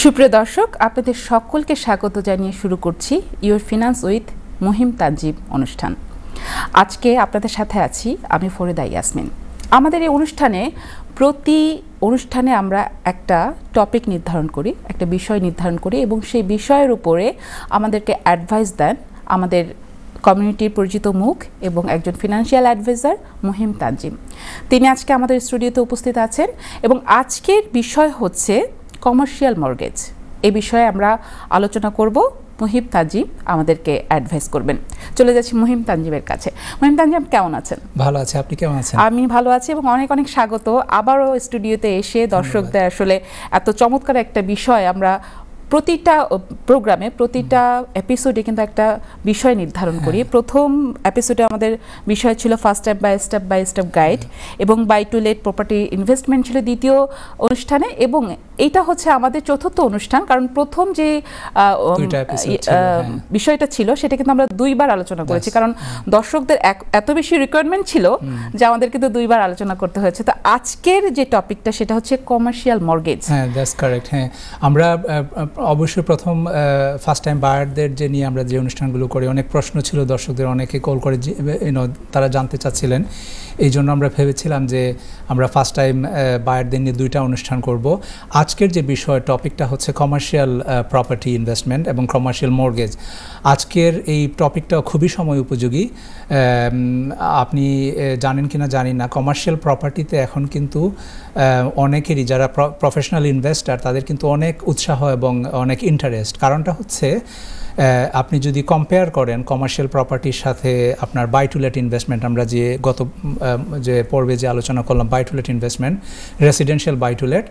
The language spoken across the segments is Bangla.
সুপ্রিয় দর্শক, আপনাদের সকলকে স্বাগত জানিয়ে শুরু করছি your finance with Mahim Tanjib অনুষ্ঠান। আজকে আপনাদের সাথে আছি আমি ফরিদা ইয়াসমিন। আমাদের এই প্রতি অনুষ্ঠানে আমরা একটা টপিক নির্ধারণ করি, একটা বিষয় নির্ধারণ করি এবং সেই বিষয়ের উপরে আমাদেরকে অ্যাডভাইস দেন আমাদের কমিউনিটির পরিচিত মুখ এবং একজন ফিনান্সিয়াল অ্যাডভাইজার মহিম তানজিব। তিনি আজকে আমাদের স্টুডিওতে উপস্থিত আছেন এবং আজকের বিষয় হচ্ছে কমার্শিয়াল মর্গেজ। এই বিষয়ে আমরা আলোচনা করব। মহিম তানজিব আমাদেরকে অ্যাডভাইস করবেন। চলে যাচ্ছি মহিম তানজিবের কাছে। মহিম তানজিব, কেমন আছেন? ভালো আছি, আপনি কেমন আছেন? আমি ভালো আছি এবং অনেক অনেক স্বাগত আবারও স্টুডিওতে এসে দর্শকদের আসলে এত চমৎকার একটা বিষয় আমরা প্রতিটা প্রোগ্রামে প্রতিটা এপিসোডে কিন্তু একটা বিষয় নির্ধারণ করি। প্রথম এপিসোডে আমাদের বিষয় ছিল first step by step guide এবং buy to let property investment ছিল দ্বিতীয় অনুষ্ঠানে এবং এইটা হচ্ছে আমাদের চতুর্থ অনুষ্ঠান, কারণ প্রথম যে বিষয়টা ছিল সেটা কিন্তু আমরা দুইবার আলোচনা করেছি, কারণ দর্শকদের এত বেশি রিকোয়ারমেন্ট ছিল যে আমাদের কিন্তু দুইবার আলোচনা করতে হয়েছে। তো আজকের যে টপিকটা সেটা হচ্ছে কমার্শিয়াল মর্গেজ। হ্যাঁ, দ্যাটস কারেক্ট। হ্যাঁ, আমরা অবশ্যই প্রথম ফার্স্ট টাইম বায়ারদের যে নিয়ে আমরা যে অনুষ্ঠানগুলো করি, অনেক প্রশ্ন ছিল দর্শকদের, অনেকে কল করে তারা জানতে চাচ্ছিলেন। এই জন্য আমরা ভেবেছিলাম যে আমরা ফার্স্ট টাইম বায়ারদের নিয়ে দুইটা অনুষ্ঠান করব। আজকের যে বিষয় টপিকটা হচ্ছে কমার্শিয়াল প্রপার্টি ইনভেস্টমেন্ট এবং কমার্শিয়াল মর্গেজ। আজকের এই টপিকটা খুবই সময় উপযোগী। আপনি জানেন কিনা জানি না, কমার্শিয়াল প্রপার্টিতে এখন কিন্তু অনেকেরই যারা প্রফেশনাল ইনভেস্টার তাদের কিন্তু অনেক উৎসাহ এবং অনেক ইন্টারেস্ট। কারণটা হচ্ছে আপনি যদি কম্পেয়ার করেন কমার্শিয়াল প্রপার্টির সাথে আপনার বাই টু লেট ইনভেস্টমেন্ট, আমরা যে পর্বে যে আলোচনা করলাম buy to let investment, residential buy to let,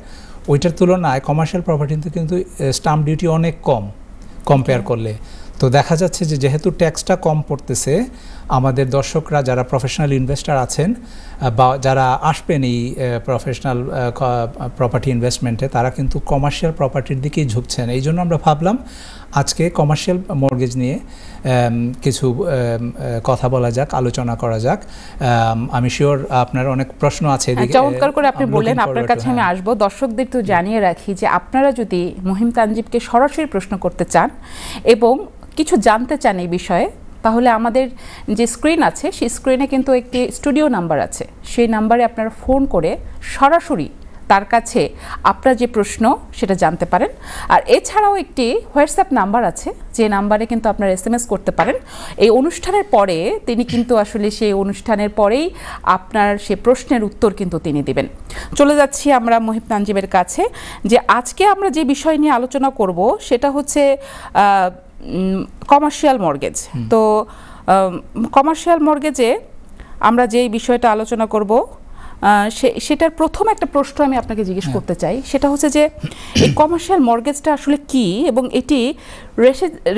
ওইটার তুলনায় কমার্শিয়াল প্রপার্টিতে কিন্তু স্টাম্প ডিউটি অনেক কম কম্পেয়ার করলে। তো দেখা যাচ্ছে যে যেহেতু ট্যাক্সটা কম পড়তেছে, আমাদের দর্শকরা যারা প্রফেশনাল ইনভেস্টার আছেন বা যারা আসবেন এই প্রফেশনাল প্রপার্টি ইনভেস্টমেন্টে, তারা কিন্তু কমার্শিয়াল প্রপার্টির দিকেই ঝুঁকছেন। এই জন্য আমরা ভাবলাম আজকে কমার্শিয়াল মর্গেজ নিয়ে কিছু কথা বলা যাক, আলোচনা করা যাক। আমি শিওর আপনার অনেক প্রশ্ন আছে। চমৎকার করে আপনি বললেন, আপনার কাছে আমি আসবো। দর্শকদের তো জানিয়ে রাখি যে আপনারা যদি মহিম তানজিবকে সরাসরি প্রশ্ন করতে চান এবং কিছু জানতে চান এই বিষয়ে, তাহলে আমাদের যে স্ক্রিন আছে সেই স্ক্রিনে কিন্তু একটি স্টুডিও নাম্বার আছে। সেই নাম্বারে আপনারা ফোন করে সরাসরি তার কাছে আপনার যে প্রশ্ন সেটা জানতে পারেন। আর এছাড়াও একটি হোয়াটসঅ্যাপ নাম্বার আছে, যে নাম্বারে কিন্তু আপনারা SMS করতে পারেন। এই অনুষ্ঠানের পরে তিনি কিন্তু আসলে সেই অনুষ্ঠানের পরেই আপনার সে প্রশ্নের উত্তর কিন্তু তিনি দেবেন। চলে যাচ্ছি আমরা মহিম তানজিবের কাছে, যে আজকে আমরা যে বিষয় নিয়ে আলোচনা করব সেটা হচ্ছে কমার্শিয়াল মর্গেজ। তো কমার্শিয়াল মর্গেজে আমরা যেই বিষয়টা আলোচনা করব সেটার প্রথম একটা প্রশ্ন আমি আপনাকে জিজ্ঞেস করতে চাই। সেটা হচ্ছে যে এই কমার্শিয়াল মর্গেজটা আসলে কি এবং এটি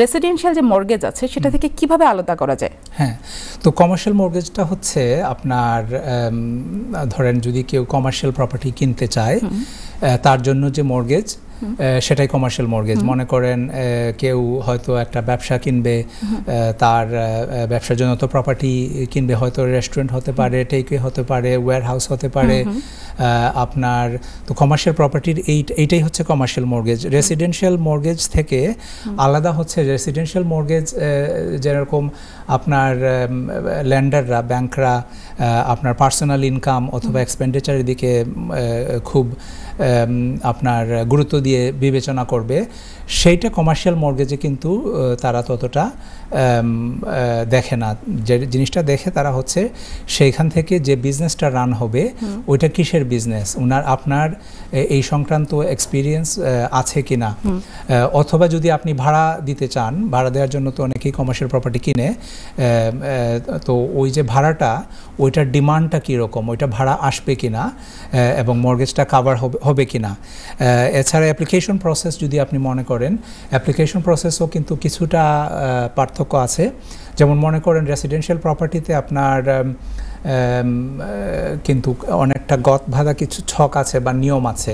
রেসিডেন্সিয়াল যে মর্গেজ আছে সেটা থেকে কিভাবে আলাদা করা যায়? হ্যাঁ, তো কমার্শিয়াল মর্গেজটা হচ্ছে আপনার ধরেন যদি কেউ কমার্শিয়াল প্রপার্টি কিনতে চায়, তার জন্য যে মর্গেজ সেটাই কমার্শিয়াল মর্গেজ। মনে করেন কেউ হয়তো একটা ব্যবসা কিনবে, তার ব্যবসার জন্য তো প্রপার্টি কিনবে, হয়তো রেস্টুরেন্ট হতে পারে, টেকওয়ে হতে পারে, ওয়্যার হাউস হতে পারে আপনার। তো কমার্শিয়াল প্রপার্টির এইটাই হচ্ছে কমার্শিয়াল মর্গেজ। রেসিডেন্সিয়াল মর্গেজ থেকে আলাদা হচ্ছে রেসিডেন্সিয়াল মর্গেজ, যেরকম আপনার ল্যান্ডাররা, ব্যাংকরা আপনার পার্সোনাল ইনকাম অথবা এক্সপেন্ডিচারের দিকে খুব আপনার গুরুত্ব দিয়ে বিবেচনা করবে, সেইটা কমার্শিয়াল মর্গেজে কিন্তু তারা ততটা দেখে না। যে জিনিসটা দেখে তারা হচ্ছে সেইখান থেকে যে বিজনেসটা রান হবে ওইটা কিসের বিজনেস, আপনার এই সংক্রান্ত এক্সপিরিয়েন্স আছে কিনা, অথবা যদি আপনি ভাড়া দিতে চান, ভাড়া দেওয়ার জন্য তো অনেকেই কমার্শিয়াল প্রপার্টি কিনে, তো ওই যে ভাড়াটা ওইটার ডিমান্ডটা কীরকম, ওইটা ভাড়া আসবে কিনা এবং মর্গেজটা কাভার হবে কিনা। এছাড়া অ্যাপ্লিকেশন প্রসেস যদি আপনি মনে করেন, অ্যাপ্লিকেশন প্রসেসও কিন্তু কিছুটা পার্থক্য আছে। যেমন মনে করেন রেসিডেন্সিয়াল প্রপার্টিতে আপনার কিন্তু অনেকটা গতবাঁধা কিছু ছক আছে বা নিয়ম আছে,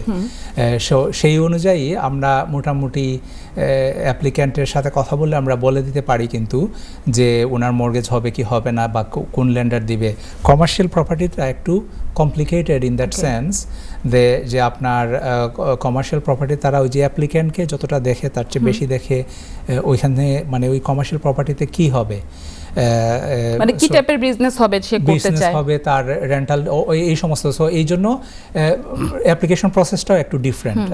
সেই অনুযায়ী আমরা মোটামুটি অ্যাপ্লিক্যান্টের সাথে কথা বলে আমরা বলে দিতে পারি কিন্তু যে ওনার মর্গেজ হবে কি হবে না বা কোন লেন্ডার দিবে। কমার্শিয়াল প্রপার্টিটা একটু কমপ্লিকেটেড ইন দ্যাট সেন্স যে আপনার কমার্শিয়াল প্রপার্টি তারা ওই যে অ্যাপ্লিক্যান্টকে যতটা দেখে তার চেয়ে বেশি দেখে ওইখানে মানে ওই কমার্শিয়াল প্রপার্টিতে কি হবে, মানে কি টাইপের বিজনেস হবে সে করতে চায়, হবে তার রেন্টাল এই সমস্ত। সো এই জন্য অ্যাপ্লিকেশন প্রসেসটাও একটু ডিফারেন্ট।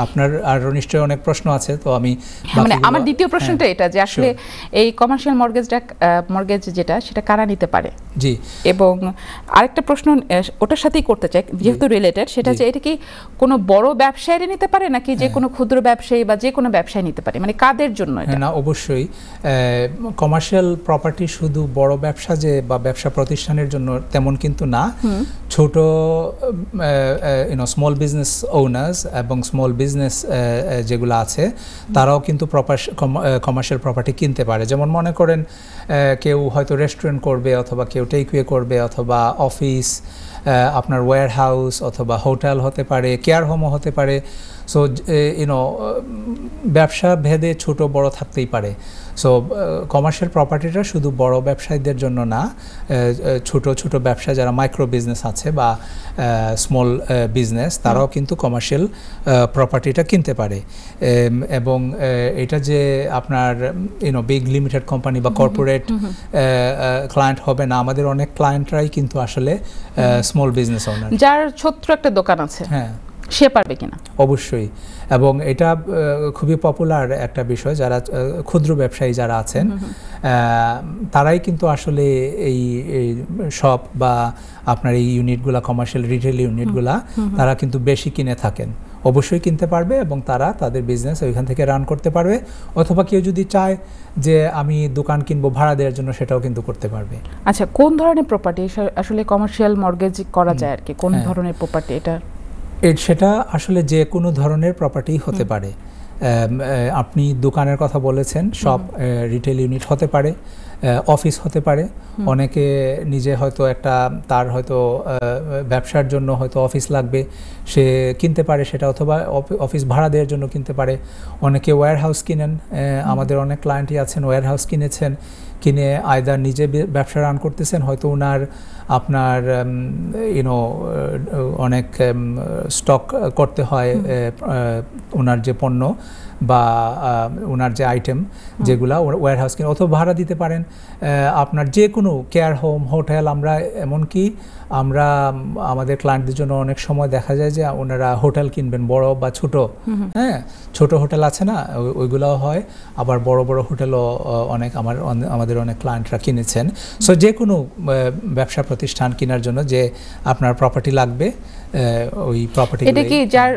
আপনার আরও নিশ্চয়ই অনেক প্রশ্ন আছে, তো আমি মানে আমার দ্বিতীয় প্রশ্নটা এটা যে আসলে এই কমার্শিয়াল মর্গেজ যেটা সেটা কারা নিতে পারে। জি, এবং আরেকটা প্রশ্ন ওটার সাথেই করতে চাই যেহেতু রিলেটেড, সেটা যে এটা কি কোনো বড় ব্যবসায়ীরা নিতে পারে নাকি যে কোনো ক্ষুদ্র ব্যবসায়ী বা যে কোনো ব্যবসায়ী নিতে পারে, মানে কাদের জন্য এটা? না, অবশ্যই কমার্শিয়াল প্রপার্টি শুধু বড় ব্যবসা যে বা ব্যবসা প্রতিষ্ঠানের জন্য তেমন কিন্তু না। ছোট স্মল বিজনেস ওনার্স এবং স্মল বিজনেস যেগুলো আছে তারাও কিন্তু কমার্শিয়াল প্রপার্টি কিনতে পারে। যেমন মনে করেন কেউ হয়তো রেস্টুরেন্ট করবে অথবা কেউ টেকওয়ে করবে অথবা অফিস, আপনার ওয়্যার হাউস অথবা হোটেল হতে পারে, কেয়ার হোমও হতে পারে। সো ব্যবসা ভেদে ছোট বড় থাকতেই পারে। সো কমার্শিয়াল প্রপার্টিটা শুধু বড় ব্যবসায়ীদের জন্য না, ছোট ছোট ব্যবসা যারা মাইক্রো বিজনেস আছে বা স্মল বিজনেস তারাও কিন্তু কমার্শিয়াল প্রপার্টিটা কিনতে পারে। এবং এটা যে আপনার বিগ লিমিটেড কোম্পানি বা কর্পোরেট ক্লায়েন্ট হবে না, আমাদের অনেক ক্লায়েন্টরাই কিন্তু আসলে স্মল বিজনেস ওনার, যার ছোট্ট একটা দোকান আছে, হ্যাঁ, সে পারবে কিনা? অবশ্যই। এবং এটা খুবই পপুলার একটা বিষয়, যারা ক্ষুদ্র ব্যবসায়ী যারা আছেন তারাই কিন্তু আসলে এই শপ বা আপনার এই ইউনিটগুলা কমার্শিয়াল রিটেল ইউনিটগুলা তারা কিন্তু বেশি কিনে থাকেন। অবশ্যই কিনতে পারবে এবং তারা তাদের বিজনেস ওইখান থেকে রান করতে পারবে, অথবা কেউ যদি চায় যে আমি দোকান কিনবো ভাড়া দেওয়ার জন্য সেটাও কিন্তু করতে পারবে। আচ্ছা, কোন ধরনের প্রপার্টি আসলে কমার্শিয়াল মর্গেজ করা যায় আর কি, কোন ধরনের প্রপার্টি এটা? সেটা আসলে যে কোনো ধরনের প্রপার্টি হতে পারে। আপনি দোকানের কথা বলেছেন, শপ রিটেল ইউনিট হতে পারে, অফিস হতে পারে। অনেকে নিজে হয়তো তার হয়তো ব্যবসার জন্য হয়তো অফিস লাগবে, সে কিনতে পারে সেটা, অথবা অফিস ভাড়া দেওয়ার জন্য কিনতে পারে। অনেকে ওয়্যার হাউস কিনেন, আমাদের অনেক ক্লায়েন্টই আছেন ওয়্যার হাউস কিনেছেন, কিনে আয়দার নিজে ব্যবসা রান করতেছেন, হয়তো ওনার আপনার অনেক স্টক করতে হয় ওনার যে পণ্য বা ওনার যে আইটেম যেগুলা ওয়্যার হাউস কিনে, অথবা ভাড়া দিতে পারেন। আপনার যে কোনো কেয়ার হোম, হোটেল, এমনকি আমরা আমাদের ক্লায়েন্টদের জন্য অনেক সময় দেখা যায় যে ওনারা হোটেল কিনবেন, বড় বা ছোট, হ্যাঁ, ছোট হোটেল আছে না, ওইগুলোও হয়, আবার বড় বড় হোটেলও অনেক আমাদের অনেক ক্লায়েন্টরা কিনেছেন। সো যে কোনো ব্যবসা প্রতিষ্ঠান কেনার জন্য যে আপনার প্রপার্টি লাগবে, ওই প্রপার্টি, এটা কি যার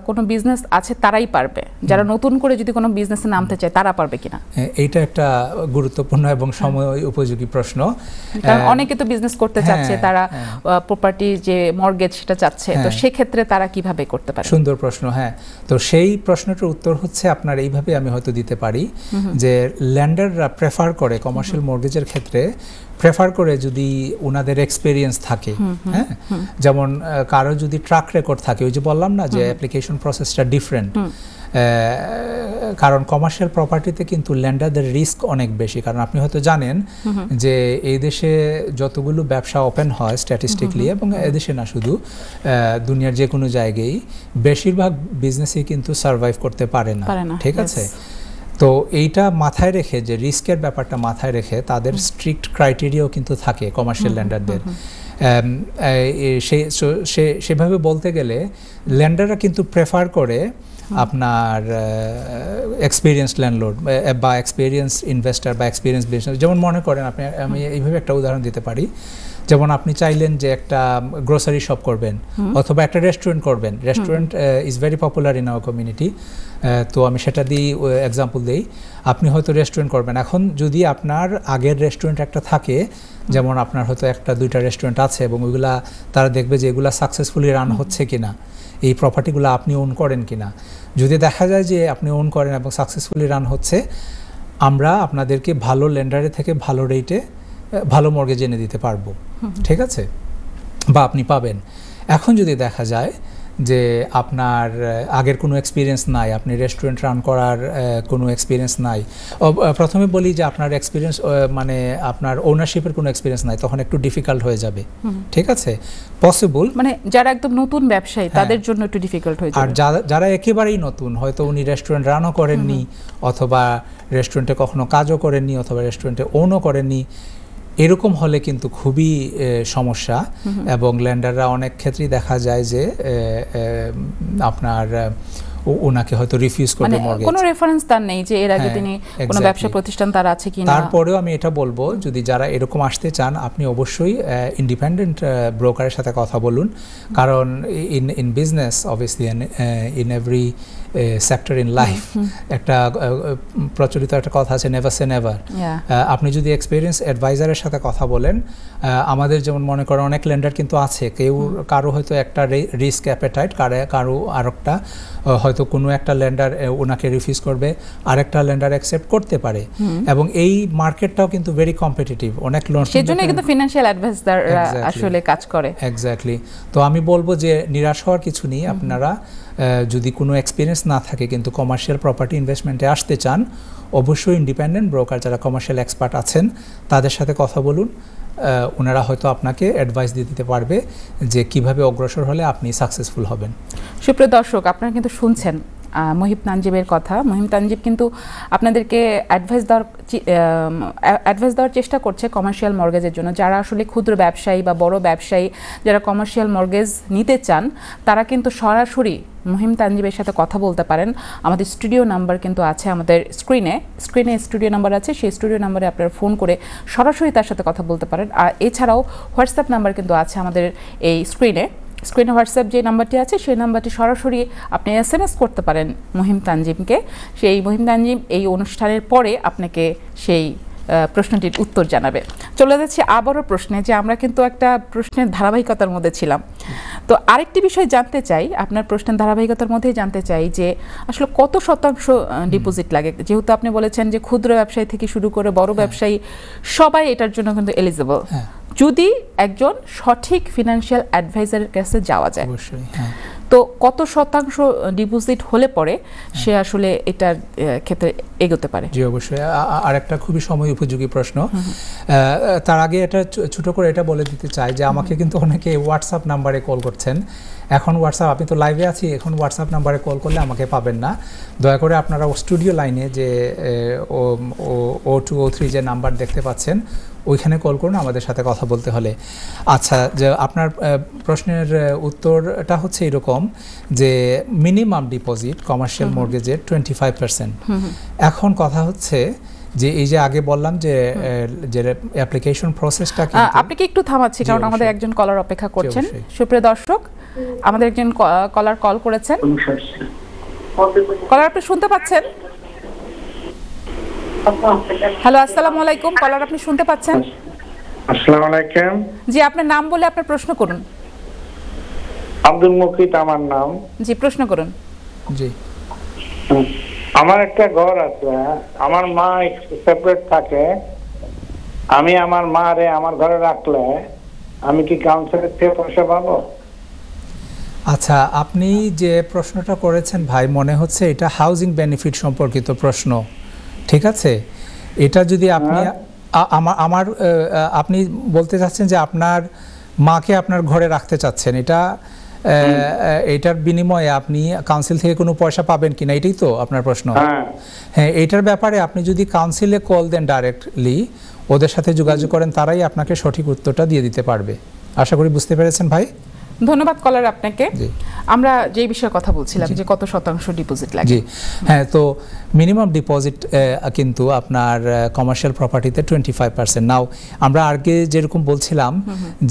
কোনো বিজনেস আছে তারাই পারবে? যারা নতুন করে যদি কোনো বিজনেসে নামতে চায় তারা পারবে কিনা? এইটা একটা গুরুত্বপূর্ণ এবং সময় উপযোগী প্রশ্ন। কারণ অনেকে তো বিজনেস করতে চাচ্ছে, তারা প্রপার্টি যে মর্গেজ সেটা চাচ্ছে, তো সেক্ষেত্রে তারা কিভাবে করতে পারে? সুন্দর প্রশ্ন। হ্যাঁ, তো সেই প্রশ্নটার উত্তর হচ্ছে আপনার এইভাবে আমি হয়তো দিতে পারি যে ল্যান্ডাররা প্রেফার করে কমার্শিয়াল মর্গেজের ক্ষেত্রে প্রেফার করে যদি ওনাদের এক্সপেরিয়েন্স থাকে, হ্যাঁ, যেমন কারো যদি ট্র্যাক রেকর্ড থাকে, ওই যে বললাম না যে অ্যাপ্লিকেশন প্রসেসটা ডিফারেন্ট, কারণ কমার্শিয়াল প্রপার্টিতে কিন্তু ল্যান্ডারদের রিস্ক অনেক বেশি। কারণ আপনি হয়তো জানেন যে এই দেশে যতগুলো ব্যবসা ওপেন হয় স্ট্যাটিস্টিকলি, এবং এদেশে না শুধু দুনিয়ার যে কোনো জায়গায়, বেশিরভাগ বিজনেসই কিন্তু সার্ভাইভ করতে পারে না, ঠিক আছে? তো এইটা মাথায় রেখে, যে রিস্কের ব্যাপারটা মাথায় রেখে, তাদের স্ট্রিক্ট ক্রাইটেরিয়াও কিন্তু থাকে কমার্শিয়াল ল্যান্ডারদের। সেভাবে বলতে গেলে ল্যান্ডাররা কিন্তু প্রেফার করে আপনার এক্সপিরিয়েন্স ল্যান্ডলর্ড বা এক্সপিরিয়েন্স ইনভেস্টর বা এক্সপিরিয়েন্স বিজনেস। যেমন মনে করেন আমি এইভাবে একটা উদাহরণ দিতে পারি, যেমন আপনি চাইলেন যে একটা গ্রোসারি শপ করবেন অথবা একটা রেস্টুরেন্ট করবেন। Restaurant is very popular in our community, তো আমি সেটা দিয়ে এক্সাম্পল দিই। আপনি হয়তো রেস্টুরেন্ট করবেন, এখন যদি আপনার আগের রেস্টুরেন্ট একটা থাকে, যেমন আপনার হয়তো একটা দুইটা রেস্টুরেন্ট আছে এবং ওইগুলা তারা দেখবে যে এগুলা সাকসেসফুলি রান হচ্ছে কিনা, এই প্রপার্টিগুলো আপনি ওন করেন কিনা। যদি দেখা যায় যে আপনি ওন করেন এবং সাকসেসফুলি রান হচ্ছে, আমরা আপনাদেরকে ভালো লেন্ডারের থেকে ভালো রেটে ভালো মর্গেজ এনে দিতে পারবো, ঠিক আছে, বা আপনি পাবেন। এখন যদি দেখা যায় যে আপনার আগের কোনো এক্সপিরিয়েন্স নাই, আপনি রেস্টুরেন্ট রান করার কোনো এক্সপিরিয়েন্স নাই, প্রথমে বলি যে আপনার এক্সপিরিয়েন্স মানে আপনার ওনারশিপের কোনো এক্সপিরিয়েন্স নাই, তখন একটু ডিফিকাল্ট হয়ে যাবে, ঠিক আছে, পসিবল, মানে যারা একদম নতুন ব্যবসায়ী তাদের জন্য একটু ডিফিকাল্ট হয়ে যাবে। আর যারা একেবারেই নতুন, হয়তো উনি রেস্টুরেন্ট রানও করেননি, অথবা রেস্টুরেন্টে কখনো কাজও করেননি, অথবা রেস্টুরেন্টে ওনও করেননি, এরকম হলে কিন্তু খুবই সমস্যা। এবং ল্যান্ডাররা অনেক ক্ষেত্রেই দেখা যায় যে আপনার ওনাকে হয়তো রিফিউজ করবে মর্গেজ, কোনো রেফারেন্স তার নেই যে এর আগে তিনি কোনো ব্যবসা প্রতিষ্ঠান তার আছে কিনা। তারপরেও আমি এটা বলবো, যদি যারা এরকম আসতে চান, আপনি অবশ্যই ইন্ডিপেন্ডেন্ট ব্রোকারের সাথে কথা বলুন, কারণ in business obviously in every sector in life একটা প্রচলিত একটা কথা আছে, নেভার সে নেভার। আপনি যদি এক্সপিরিয়েন্স অ্যাডভাইজারের সাথে কথা বলেন, আমাদের যেমন মনে করেন অনেক লেন্ডার কিন্তু আছে, কারো হয়তো একটা রিস্ক অ্যাপেটাইট, কারো আরেকটা, হয়তো কোনো একটা লেন্ডার ওনাকে রিফিউজ করবে, আরেকটা লেন্ডার অ্যাকসেপ্ট করতে পারে, এবং এই মার্কেটটাও কিন্তু ভেরি কম্পিটিটিভ, অনেক লোন, সেজন্য কিন্তু ফিনান্সিয়াল অ্যাডভাইজাররা আসলে কাজ করে। এক্স্যাক্টলি। তো আমি বলবো যে নিরাশ হওয়ার কিছু নেই। আপনারা যদি কোনো এক্সপিরিয়েন্স না থাকে কিন্তু কমার্শিয়াল প্রপার্টি ইনভেস্টমেন্টে আসতে চান, অবশ্যই ইন্ডিপেন্ডেন্ট ব্রোকার যারা কমার্শিয়াল এক্সপার্ট আছেন তাদের সাথে কথা বলুন। ওনারা হয়তো আপনাকে অ্যাডভাইস দিতে পারবে যে কিভাবে অগ্রসর হলে আপনি সাকসেসফুল হবেন। সুপ্রিয় দর্শক, আপনারা কিন্তু শুনছেন মহিব তানজিবের কথা। মহিব তানজিব কিন্তু আপনাদেরকে অ্যাডভাইস দেওয়ার চেষ্টা করছে কমার্শিয়াল মর্গেজের জন্য। যারা আসলে ক্ষুদ্র ব্যবসায়ী বা বড় ব্যবসায়ী যারা কমার্শিয়াল মর্গেজ নিতে চান, তারা কিন্তু সরাসরি মহিম তানজিবের সাথে কথা বলতে পারেন। আমাদের স্টুডিও নাম্বার কিন্তু আছে আমাদের স্ক্রিনে স্টুডিও নাম্বার আছে, সেই স্টুডিও নাম্বারে আপনারা ফোন করে সরাসরি তার সাথে কথা বলতে পারেন। আর এছাড়াও হোয়াটসঅ্যাপ নাম্বার কিন্তু আছে আমাদের এই স্ক্রিনে হোয়াটসঅ্যাপ যে নাম্বারটি আছে সেই নাম্বারটি সরাসরি আপনি SMS করতে পারেন মহিম তানজিমকে। সেই মহিম তানজিম এই অনুষ্ঠানের পরে আপনাকে সেই প্রশ্নটির উত্তর জানাবে। চলে যাচ্ছি আবারও প্রশ্নে, যে আমরা কিন্তু একটা প্রশ্নের ধারাবাহিকতার মধ্যে ছিলাম। তো আরেকটি বিষয় জানতে চাই, আপনার প্রশ্নের ধারাবাহিকতার মধ্যেই জানতে চাই যে আসলে কত শতাংশ ডিপোজিট লাগে, যেহেতু আপনি বলেছেন যে ক্ষুদ্র ব্যবসায়ী থেকে শুরু করে বড় ব্যবসায়ী সবাই এটার জন্য কিন্তু এলিজিবল, যদি একজন সঠিক ফিনান্সিয়াল অ্যাডভাইজারের কাছে যাওয়া যায়। অবশ্যই। তো কত শতাংশ ডিপোজিট হলে পরে সে আসলে এটার ক্ষেত্রে এগোতে পারে? জি অবশ্যই। আর একটা খুবই সময় উপযোগী প্রশ্ন। তার আগে এটা ছোট করে এটা বলে দিতে চাই যে আমাকে কিন্তু অনেকে হোয়াটসঅ্যাপ নাম্বারে কল করছেন। এখন হোয়াটসঅ্যাপ, আমি তো লাইভে আছি, এখন হোয়াটসঅ্যাপ নাম্বারে কল করলে আমাকে পাবেন না। দয়া করে আপনারা স্টুডিও লাইনে যে O203 যে নাম্বার দেখতে পাচ্ছেন ওইখানে কল করুন আমাদের সাথে কথা বলতে হলে। আচ্ছা, যে আপনার প্রশ্নের উত্তরটা হচ্ছে এরকম যে মিনিমাম ডিপোজিট কমার্শিয়াল মর্গেজের 25%। এখন কথা হচ্ছে যে এই যে আগে বললাম যে অ্যাপ্লিকেশন প্রসেসটা, আপনি কি একটু থামাচ্ছি কারণ আমাদের একজন কলার অপেক্ষা করছেন। সুপ্রিয় দর্শক, আমাদের একজন কলার কল করেছেন। কলার আপনি শুনতে পাচ্ছেন? হ্যালো, আসসালামু আলাইকুম। কলার আপনি শুনতে পাচ্ছেন? আসসালামু আলাইকুম। জি, আপনার নাম বলে আপনার প্রশ্ন করুন। আব্দুল মুকিত আমার নাম। জি, প্রশ্ন করুন। জি, আমার একটা ঘর আছে, আমার মা সেপারেট থাকে। আমি আমার মারে আমার ঘরে রাখলে আমি কি কাউন্সিলের থেকে পয়সা পাবো? আচ্ছা, আপনি যে প্রশ্নটা করেছেন ভাই, মনে হচ্ছে এটা হাউজিং বেনিফিট সম্পর্কিত প্রশ্ন, ঠিক আছে? এটা যদি আপনি আপনি বলতে চাচ্ছেন যে আপনার মাকে আপনার ঘরে রাখতে চাচ্ছেন, এটার বিনিময়ে আপনি কাউন্সিল থেকে কোনো পয়সা পাবেন কিনা, এটাই তো আপনার প্রশ্ন? হ্যাঁ, এটার ব্যাপারে আপনি যদি কাউন্সিলে কল দেন ডাইরেক্টলি, ওদের সাথে যোগাযোগ করেন, তারাই আপনাকে সঠিক উত্তরটা দিয়ে দিতে পারবে। আশা করি বুঝতে পেরেছেন ভাই। ধন্যবাদ কলার আপনাকে। আমরা যে বিষয়ে কথা বলছিলাম যে কত শতাংশ ডিপোজিট লাগে। জি হ্যাঁ, তো মিনিমাম ডিপোজিট কিন্তু আপনার কমার্শিয়াল প্রপার্টিতে 25%। নাও আমরা আগে যেরকম বলছিলাম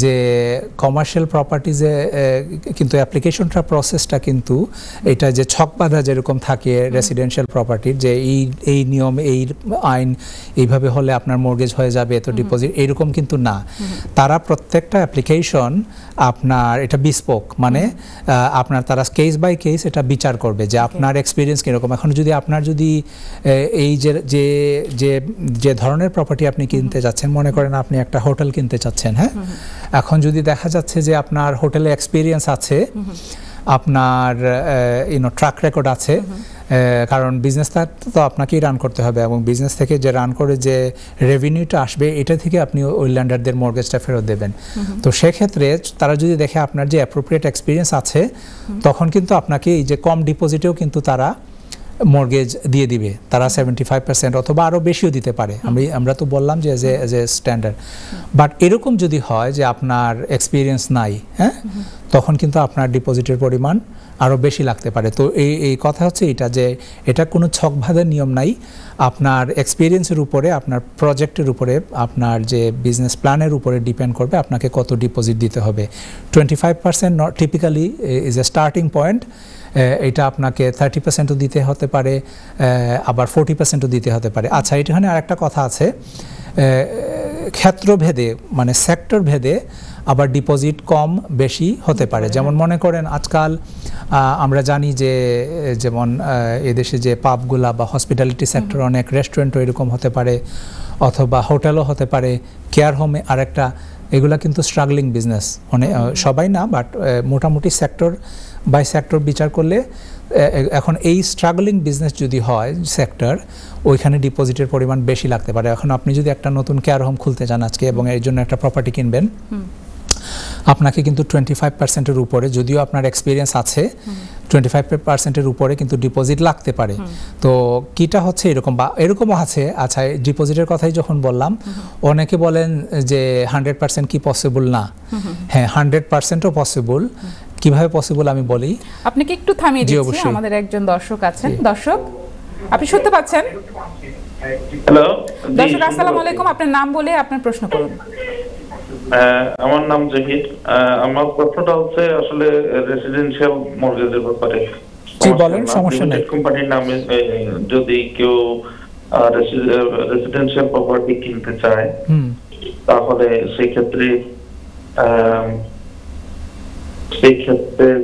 যে কমার্শিয়াল প্রপার্টিজে কিন্তু অ্যাপ্লিকেশনটা প্রসেসটা কিন্তু এটা যে ছক বাঁধা যেরকম থাকে রেসিডেন্সিয়াল প্রপার্টির, যে এই নিয়ম এই আইন এইভাবে হলে আপনার মর্গেজ হয়ে যাবে তো ডিপোজিট, এরকম কিন্তু না। তারা প্রত্যেকটা অ্যাপ্লিকেশন আপনার এটা বিস্পোক, মানে আপনার তারা কেস বাই কেস এটা বিচার করবে যে আপনার এক্সপিরিয়েন্স কীরকম। এখন যদি আপনার যদি এই যে ধরনের প্রপার্টি আপনি কিনতে যাচ্ছেন, মনে করেন আপনি একটা হোটেল কিনতে চাচ্ছেন, হ্যাঁ, এখন যদি দেখা যাচ্ছে যে আপনার হোটেলে এক্সপিরিয়েন্স আছে, আপনার ট্র্যাক রেকর্ড আছে, কারণ বিজনেসটা তো আপনাকেই রান করতে হবে এবং বিজনেস থেকে যে রান করে যে রেভিনিউটা আসবে এটা থেকে আপনি ওই ল্যান্ডারদের মর্গেজটা ফেরত দেবেন। তো সেক্ষেত্রে তারা যদি দেখে আপনার যে অ্যাপ্রোপ্রিয়েট এক্সপিরিয়েন্স আছে, তখন কিন্তু আপনাকে এই যে কম ডিপোজিটেও কিন্তু তারা মর্গেজ দিয়ে দিবে। তারা 75% অথবা আরও বেশিও দিতে পারে। আমরা তো বললাম যে এজ এ স্ট্যান্ডার্ড। বাট এরকম যদি হয় যে আপনার এক্সপিরিয়েন্স নাই, হ্যাঁ, তখন কিন্তু আপনার ডিপোজিটের পরিমাণ আরও বেশি লাগতে পারে। তো এই কথা হচ্ছে এটা, যে এটা কোনো ছকবাঁধা নিয়ম নাই। আপনার এক্সপিরিয়েন্সের উপরে, আপনার প্রজেক্টের উপরে, আপনার যে বিজনেস প্ল্যানের উপরে ডিপেন্ড করবে আপনাকে কত ডিপোজিট দিতে হবে। 25% typically is a starting point. এটা আপনাকে 30%ও দিতে হতে পারে, আবার 40%ও দিতে হতে পারে। আচ্ছা, এখানে আরেকটা কথা আছে, ক্ষেত্রভেদে মানে সেক্টর ভেদে আবার ডিপোজিট কম বেশি হতে পারে। যেমন মনে করেন আজকাল আমরা জানি যে যেমন এদেশে যে পাবগুলা বা হসপিটালিটি সেক্টর, অনেক রেস্টুরেন্টও এরকম হতে পারে, অথবা হোটেলও হতে পারে, কেয়ার হোমে আরেকটা, এগুলা কিন্তু স্ট্রাগলিং বিজনেস। অনেক সবাই না, বাট মোটামুটি সেক্টর বাই সেক্টর বিচার করলে এখন এই স্ট্রাগলিং বিজনেস যদি হয় সেক্টর, ওইখানে ডিপোজিটের পরিমাণ বেশি লাগতে পারে। এখন আপনি যদি একটা নতুন কেয়ার হোম খুলতে চান আজকে এবং এর জন্য একটা প্রপার্টি কিনবেন, আপনাকে কিন্তু 25%-এর উপরে, যদিও আপনার এক্সপিরিয়েন্স আছে, 25%-এর উপরে কিন্তু ডিপোজিট লাগতে পারে। তো কিটা হচ্ছে এরকম, বা এরকমও আছে। আচ্ছা, ডিপোজিটের কথাই যখন বললাম, অনেকে বলেন যে 100% কি পসিবল না। হ্যাঁ, 100%ও পসিবল। কিভাবে পসিবল আমি বলি। আপনাকে একটু থামিয়ে দিচ্ছি, আমাদের একজন দর্শক আছেন। দর্শক, আপনি শুনতে পাচ্ছেন? হ্যালো দর্শক, আসসালামু আলাইকুম। আপনার নাম বলে আপনার প্রশ্ন করুন। আমার নাম জহির। আমার প্রশ্নটা হচ্ছে আসলে রেসিডেন্সিয়াল মর্গেজের ব্যাপারে। জি বলেন, সমস্যা নেই। কোম্পানির নামে যদি কেউ রেসিডেন্সিয়াল প্রপার্টি কিনতে চায়, তাহলে সেই ক্ষেত্রে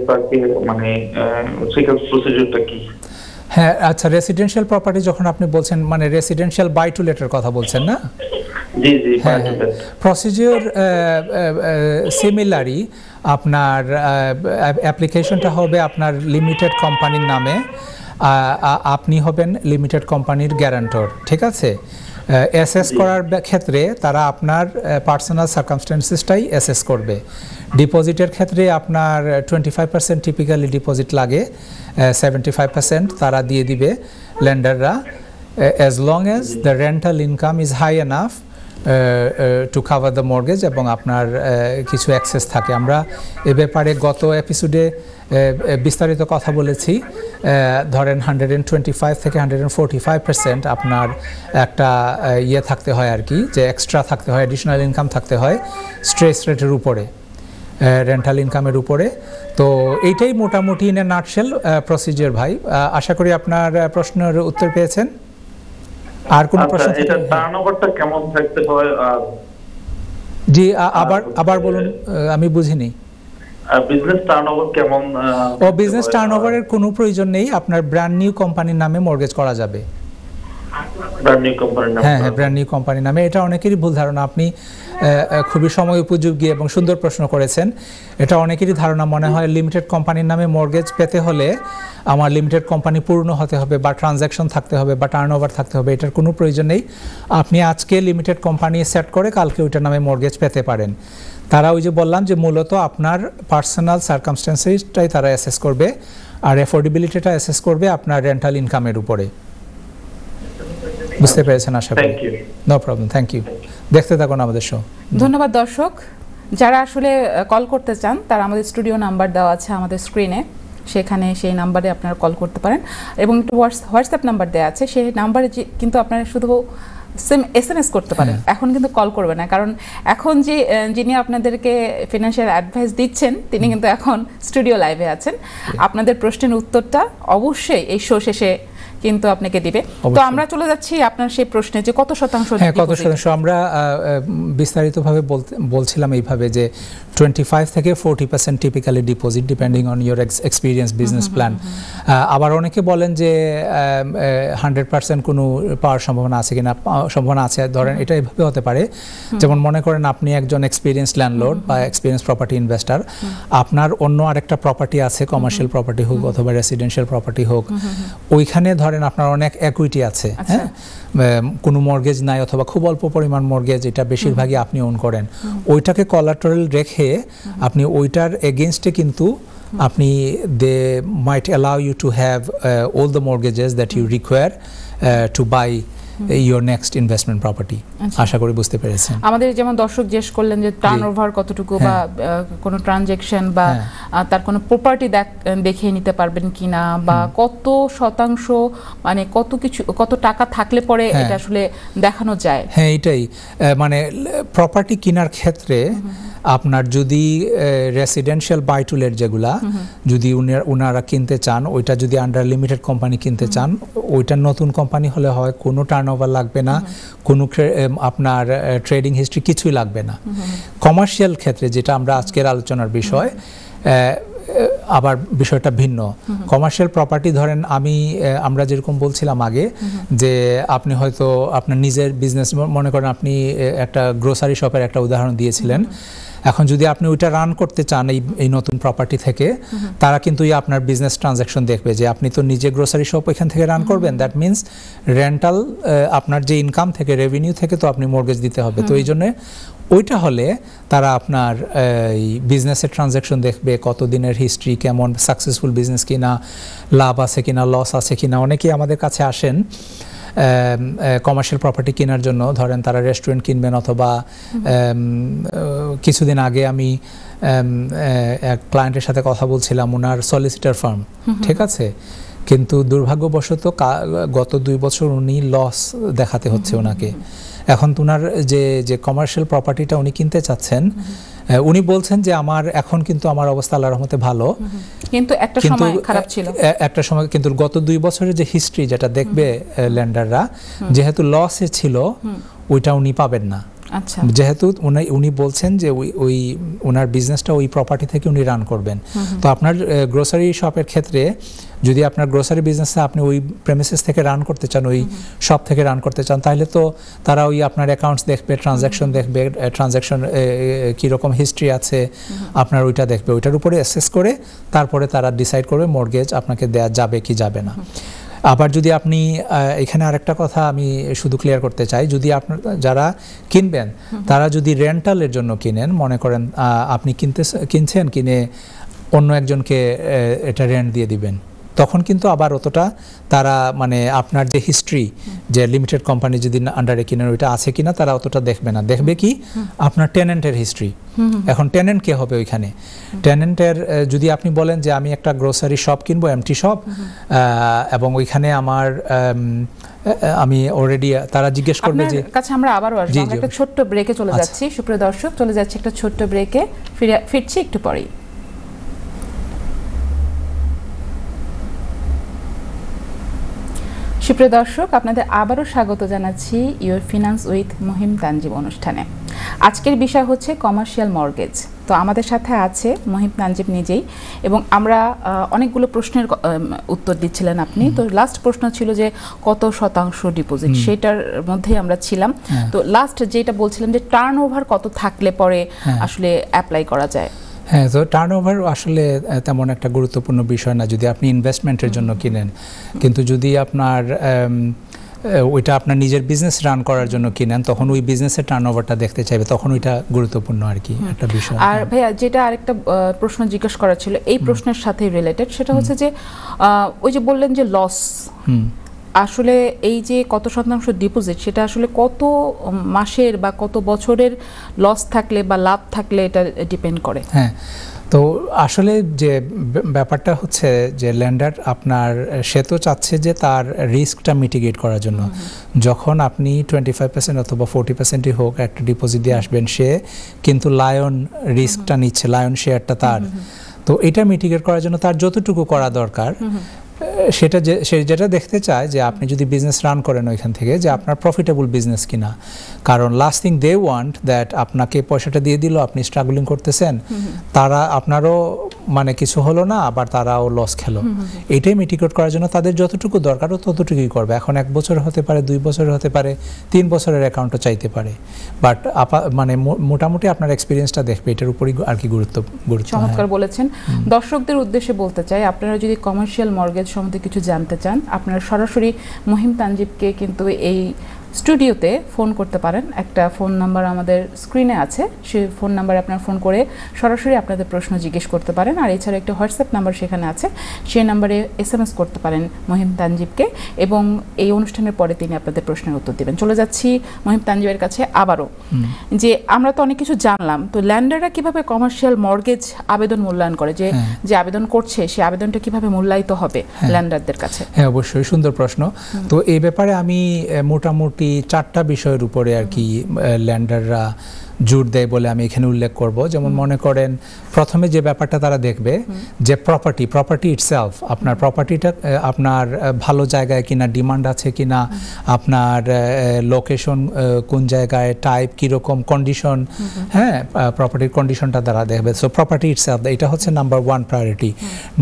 তাকে মানে সেক্ষেত্রে প্রসিডিউরটা কি? হ্যাঁ, আচ্ছা, রেসিডেন্সিয়াল প্রপার্টি যখন আপনি বলছেন, মানে রেসিডেন্সিয়াল বাই টু লেটের কথা বলছেন না? জি জি, প্রসিডিউর সিমিলারই। আপনার অ্যাপ্লিকেশনটা হবে আপনার লিমিটেড কোম্পানির নামে, আপনি হবেন লিমিটেড কোম্পানির গ্যারান্টর, ঠিক আছে? অ্যাসেস করার ক্ষেত্রে তারা আপনার পার্সোনাল সার্কামস্ট্যান্সেসটাই অ্যাসেস করবে। ডিপোজিটের ক্ষেত্রে আপনার 25% টিপিক্যালি ডিপোজিট লাগে, 75% তারা দিয়ে দিবে ল্যান্ডাররা, as long as the rental income is high enough to cover the mortgage, এবং আপনার কিছু অ্যাক্সেস থাকে। আমরা এ ব্যাপারে গত এপিসোডে বিস্তারিত কথা বলেছি। ধরেন 125 থেকে 145% আপনার একটা ইয়ে থাকতে হয় আর কি, যে এক্সট্রা থাকতে হয়, অ্যাডিশনাল ইনকাম থাকতে হয় স্ট্রেস রেটের উপরে, রেন্টাল ইনকামের উপরে। তো এইটাই মোটামুটি ইন এ নাটশেল প্রসিজিওর ভাই। আশা করি আপনার প্রশ্নের উত্তর পেয়েছেন। আর কোন প্রশ্ন? এটা টার্নওভারটা কেমন থাকতে হয়? আর জি, আবার বলুন, আমি বুঝিনি। বিজনেস টার্নওভার কেমন? ও, বিজনেস টার্নওভারের কোনো প্রয়োজন নেই, আপনার ব্র্যান্ড নিউ কোম্পানির নামে মর্গেজ করা যাবে। ব্র্যান্ড নিউ কোম্পানির নামে? হ্যাঁ, ব্র্যান্ড নিউ কোম্পানির নামে। এটা অনেকেরই ভুল ধারণা। আপনি খুবই সময় উপযোগী এবং সুন্দর প্রশ্ন করেছেন। এটা অনেকেরই ধারণা, মনে হয় লিমিটেড কোম্পানির নামে মর্গেজ পেতে হলে আমার লিমিটেড কোম্পানি পূর্ণ হতে হবে, বা ট্রানজ্যাকশন থাকতে হবে, বা টার্নওভার থাকতে হবে। এটার কোনো প্রয়োজন নেই। আপনি আজকে লিমিটেড কোম্পানি সেট করে কালকে ওইটার নামে মর্গেজ পেতে পারেন। তারা ওই যে বললাম যে মূলত আপনার পার্সোনাল সার্কামস্ট্যান্সেসটাই তারা অ্যাসেস করবে, আর অ্যাফোর্ডেবিলিটিটা অ্যাসেস করবে আপনার রেন্টাল ইনকামের উপরে। বুঝতে পেরেছেন আশা করি? No problem, thank you. দেখতে থাকুন আমাদের শো। ধন্যবাদ দর্শক। যারা আসলে কল করতে চান, তারা আমাদের স্টুডিও নাম্বার দেওয়া আছে আমাদের স্ক্রিনে, সেখানে সেই নাম্বারে আপনারা কল করতে পারেন, এবং একটু হোয়াটসঅ্যাপ নাম্বার দেওয়া আছে, সেই নাম্বারে কিন্তু আপনারা শুধু SMS করতে পারেন। এখন কিন্তু কল করবে না, কারণ এখন যিনি আপনাদেরকে ফিনান্সিয়াল অ্যাডভাইস দিচ্ছেন তিনি কিন্তু এখন স্টুডিও লাইভে আছেন। আপনাদের প্রশ্নের উত্তরটা অবশ্যই এই শো শেষে কিন্তু আপনাকে দিবে। তো আমরা চলে যাচ্ছি আপনার সেই প্রশ্নে যে কত শতাংশ। হ্যাঁ, কত শতাংশ আমরা বিস্তারিতভাবে বলছিলাম এইভাবে যে 25 থেকে 40% typically deposit depending on your experience business plan. আবার অনেকে বলেন যে 100% কোনো পাওয়ার সম্ভাবনা আছে কিনা। সম্ভাবনা আছে, ধরেন এটা এইভাবে হতে পারে, যেমন মনে করেন আপনি একজন এক্সপিরিয়েন্স ল্যান্ডলর্ড বা এক্সপিরিয়েন্স প্রপার্টি ইনভেস্টর, আপনার অন্য আরেকটা প্রপার্টি আছে, কমার্শিয়াল প্রপার্টি হোক অথবা রেসিডেন্সিয়াল প্রপার্টি হোক, ওইখানে ধরেন আপনার অনেক একুইটি আছে, হ্যাঁ, কোনো মর্গেজ নাই অথবা খুব অল্প পরিমাণ মর্গেজ, এটা বেশিরভাগই আপনি ওন করেন, ওইটাকে কোলাটারাল রেখে আপনি ওইটার এগেইনস্টে কিন্তু আপনি they might allow you to have all the mortgages that you require to buy your next investment property. আশা করি বুঝতে পেরেছেন। আমাদের যেমন দর্শক জিজ্ঞেস করলেন যে টার্নওভার কতটুকু বা কোনো ট্রানজ্যাকশন বা তার কোনো প্রপার্টি দেখিয়ে নিতে পারবেন কিনা, বা কত শতাংশ, মানে কত টাকা থাকলে পরে এটা আসলে দেখানো যায়। হ্যাঁ, এটাই মানে প্রপার্টি কেনার ক্ষেত্রে আপনার যদি রেসিডেন্সিয়াল বাই টু লেট যেগুলা যদি ওনারা কিনতে চান, ওইটা যদি আন্ডার লিমিটেড কোম্পানি কিনতে চান, ওইটা নতুন কোম্পানি হলে হয় কোনো টার্নওভার লাগবে না, কোনো আপনার ট্রেডিং হিস্ট্রি কিছুই লাগবে না। কমার্শিয়াল ক্ষেত্রে যেটা আমরা আজকের আলোচনার বিষয়, আবার বিষয়টা ভিন্ন। কমার্শিয়াল প্রপার্টি ধরেন আমরা যেরকম বলছিলাম আগে যে আপনি হয়তো আপনার নিজের বিজনেস, মনে করেন আপনি একটা গ্রোসারি শপের একটা উদাহরণ দিয়েছিলেন, এখন যদি আপনি ওইটা রান করতে চান এই নতুন প্রপার্টি থেকে, তারা কিন্তু আপনার বিজনেস ট্রানজ্যাকশন দেখবে যে আপনি তো নিজে গ্রোসারি শপ এখান থেকে রান করবেন, দ্যাট মিনস রেন্টাল আপনার যে ইনকাম থেকে, রেভিনিউ থেকে তো আপনি মর্গেজ দিতে হবে। তো এই জন্যে ওইটা হলে তারা আপনার বিজনেসের ট্রানজ্যাকশন দেখবে, কত দিনের হিস্ট্রি, কেমন সাকসেসফুল বিজনেস কিনা, লাভ আছে কিনা, লস আছে কিনা। অনেকেই আমাদের কাছে আসেন কমার্শিয়াল প্রপার্টি কেনার জন্য, ধরেন তারা রেস্টুরেন্ট কিনবেন, অথবা কিছুদিন আগে আমি এক ক্লায়েন্টের সাথে কথা বলছিলাম, ওনার সলিসিটার ফার্ম, ঠিক আছে, কিন্তু দুর্ভাগ্যবশত গত 2 বছর উনি লস দেখাতে হচ্ছে ওনাকে। এখন ওনার যে কমার্শিয়াল প্রপার্টিটা উনি কিনতে চাচ্ছেন, উনি বলছেন যে এখন কিন্তু আমার অবস্থা আল্লাহর রহমতে ভালো, কিন্তু একটা সময় খারাপ ছিল, একটা সময়, কিন্তু গত 2 বছরের যে হিস্ট্রি যেটা দেখবে ল্যান্ডাররা, যেহেতু লসে ছিল, ওইটা উনি পাবেন না। যেহেতু উনি বলছেন যে ওই ওনার বিজনেসটা ওই প্রপার্টি থেকে উনি রান করবেন। তো আপনার গ্রোসারি শপের ক্ষেত্রে যদি আপনার গ্রোসারি বিজনেসে আপনি ওই প্রেমিসেস থেকে রান করতে চান, ওই শপ থেকে রান করতে চান, তাহলে তো তারা ওই আপনার অ্যাকাউন্টস দেখবে, ট্রানজ্যাকশন দেখবে, ট্রানজ্যাকশন কীরকম হিস্ট্রি আছে আপনার ওইটা দেখবে, ওইটার উপরে অ্যাসেস করে তারপরে তারা ডিসাইড করবে মর্গেজ আপনাকে দেয়া যাবে কি যাবে না। আবার যদি আপনি এখানে আরেকটা কথা আমি শুধু ক্লিয়ার করতে চাই, যদি আপনার যারা কিনবেন তারা যদি রেন্টালের জন্য কিনেন, মনে করেন আপনি কিনছেন, কিনে অন্য একজনকে এটা রেন্ট দিয়ে দিবেন, তখন কিন্তু আবার অতটা তারা মানে আপনার যে হিস্ট্রি, যে লিমিটেড কোম্পানি যদি আন্ডারে কিনেন ওইটা আছে কিনা, তারা অতটা দেখবে না। দেখবে কি আপনার টেনেন্টের হিস্ট্রি। এখন টেনেন্ট কে হবে ওইখানে? টেনেন্টের যদি আপনি বলেন যে আমি একটা গ্রোসারি শপ কিনবো, এমটি শপ, এবং ওইখানে আমি অলরেডি, তারা জিজ্ঞেস করবে যে কাছে আমরা আবারও আসবো, আমরা একটা ছোট্ট ব্রেকে চলে যাচ্ছি। সুপ্রিয় দর্শক, চলে যাচ্ছি একটা ছোট্ট ব্রেকে, ফিরছি একটু পরেই। সুপ্রিয় দর্শক, আপনাদের আবারও স্বাগত জানাচ্ছি your finance with Mahim Tanjib অনুষ্ঠানে। আজকের বিষয় হচ্ছে কমার্শিয়াল মর্গেজ। তো আমাদের সাথে আছে মহিম তানজিব নিজেই, এবং আমরা অনেকগুলো প্রশ্নের উত্তর দিচ্ছিলেন আপনি। তো লাস্ট প্রশ্ন ছিল যে কত শতাংশ ডিপোজিট, সেটার মধ্যে আমরা ছিলাম। তো লাস্ট যেটা বলছিলাম যে টার্নওভার কত থাকলে পরে আসলে অ্যাপ্লাই করা যায়। হ্যাঁ, তো টার্নওভার আসলে তেমন একটা গুরুত্বপূর্ণ বিষয় না যদি আপনি ইনভেস্টমেন্টের জন্য কিনেন, কিন্তু যদি আপনার ওইটা আপনার নিজের বিজনেস রান করার জন্য কিনেন, তখন ওই বিজনেসের টার্নওভারটা দেখতে চাইবে, তখন ওইটা গুরুত্বপূর্ণ আর কি একটা বিষয়। আর ভাইয়া, যেটা আরেকটা প্রশ্ন জিজ্ঞেস করা ছিল এই প্রশ্নের সাথে রিলেটেড, সেটা হচ্ছে যে ওই যে বললেন যে লস, আসলে এই যে কত শতাংশ ডিপোজিট, সেটা আসলে কত মাসের বা কত বছরের লস থাকলে বা লাভ থাকলে এটা ডিপেন্ড করে? হ্যাঁ, তো আসলে যে ব্যাপারটা হচ্ছে যে ল্যান্ডার আপনার সে তো চাচ্ছে যে তার রিস্কটা মিটিগেট করার জন্য, যখন আপনি 25% অথবা 40%ই হোক একটা ডিপোজিট দিয়ে আসবেন, সে কিন্তু লায়ন রিস্কটা নিচ্ছে, লায়ন শেয়ারটা তার। তো এটা মিটিগেট করার জন্য তার যতটুকু করা দরকার সেটা সে যেটা দেখতে চায় যে আপনি যদি বিজনেস রান করেন ওইখান থেকে যে আপনার প্রফিটেবল বিজনেস কিনা, কারণ last thing they want that আপনাকে পয়সাটা দিয়ে দিল, আপনি স্ট্রাগলিং করতেছেন, তারা আপনারও মানে কিছু হলো না, আবার তারাও লস খেলো। এটাই মিটিগেট করার জন্য তাদের যতটুকু দরকার ততটুকুই করবে। এখন 1 বছর হতে পারে, 2 বছর হতে পারে, 3 বছরের অ্যাকাউন্টও চাইতে পারে, বাট মানে মোটামুটি আপনার এক্সপিরিয়েন্সটা দেখবে, এটার উপরই আর কি গুরুত্ব। চমৎকার বলেছেন। দর্শকদের উদ্দেশ্যে বলতে চাই, আপনারা যদি কমার্শিয়াল মর্গেজ সম্বন্ধে কিছু জানতে চান, আপনারা সরাসরি মহিম তানজিবকে কিন্তু এই স্টুডিওতে ফোন করতে পারেন। একটা ফোন নাম্বার আমাদের স্ক্রিনে আছে, সেই ফোন নাম্বারে আপনারা ফোন করে সরাসরি আপনাদের প্রশ্ন জিজ্ঞেস করতে পারেন। আর এছাড়া একটা হোয়াটসঅ্যাপ নাম্বার সেখানে আছে, সেই নাম্বারে SMS করতে পারেন মহিম তানজিবকে, এবং এই অনুষ্ঠানের পরে তিনি আপনাদের প্রশ্নের উত্তর দেবেন। চলে যাচ্ছি মহিম তানজিবের কাছে আবারও, যে আমরা তো অনেক কিছু জানলাম, তো ল্যান্ডাররা কিভাবে কমার্শিয়াল মর্গেজ আবেদন মূল্যায়ন করে, যে আবেদন করছে সেই আবেদনটা কিভাবে মূল্যায়িত হবে ল্যান্ডারদের কাছে? হ্যাঁ, অবশ্যই সুন্দর প্রশ্ন। তো এই ব্যাপারে আমি মোটামুটি 4টা বিষয়ের উপরে আর কি ল্যান্ডাররা জোর দেয় বলে আমি এখানে উল্লেখ করব। যেমন মনে করেন প্রথমে যে ব্যাপারটা তারা দেখবে যে প্রপার্টি ইটসেলফ, আপনার প্রপার্টিটা আপনার ভালো জায়গায় কিনা, ডিমান্ড আছে কিনা, আপনার লোকেশন কোন জায়গায়, টাইপ কীরকম, কন্ডিশন, হ্যাঁ প্রপার্টির কন্ডিশনটা তারা দেখবে। সো প্রপার্টি ইটসেলফ, এটা হচ্ছে নাম্বার 1 প্রায়োরিটি।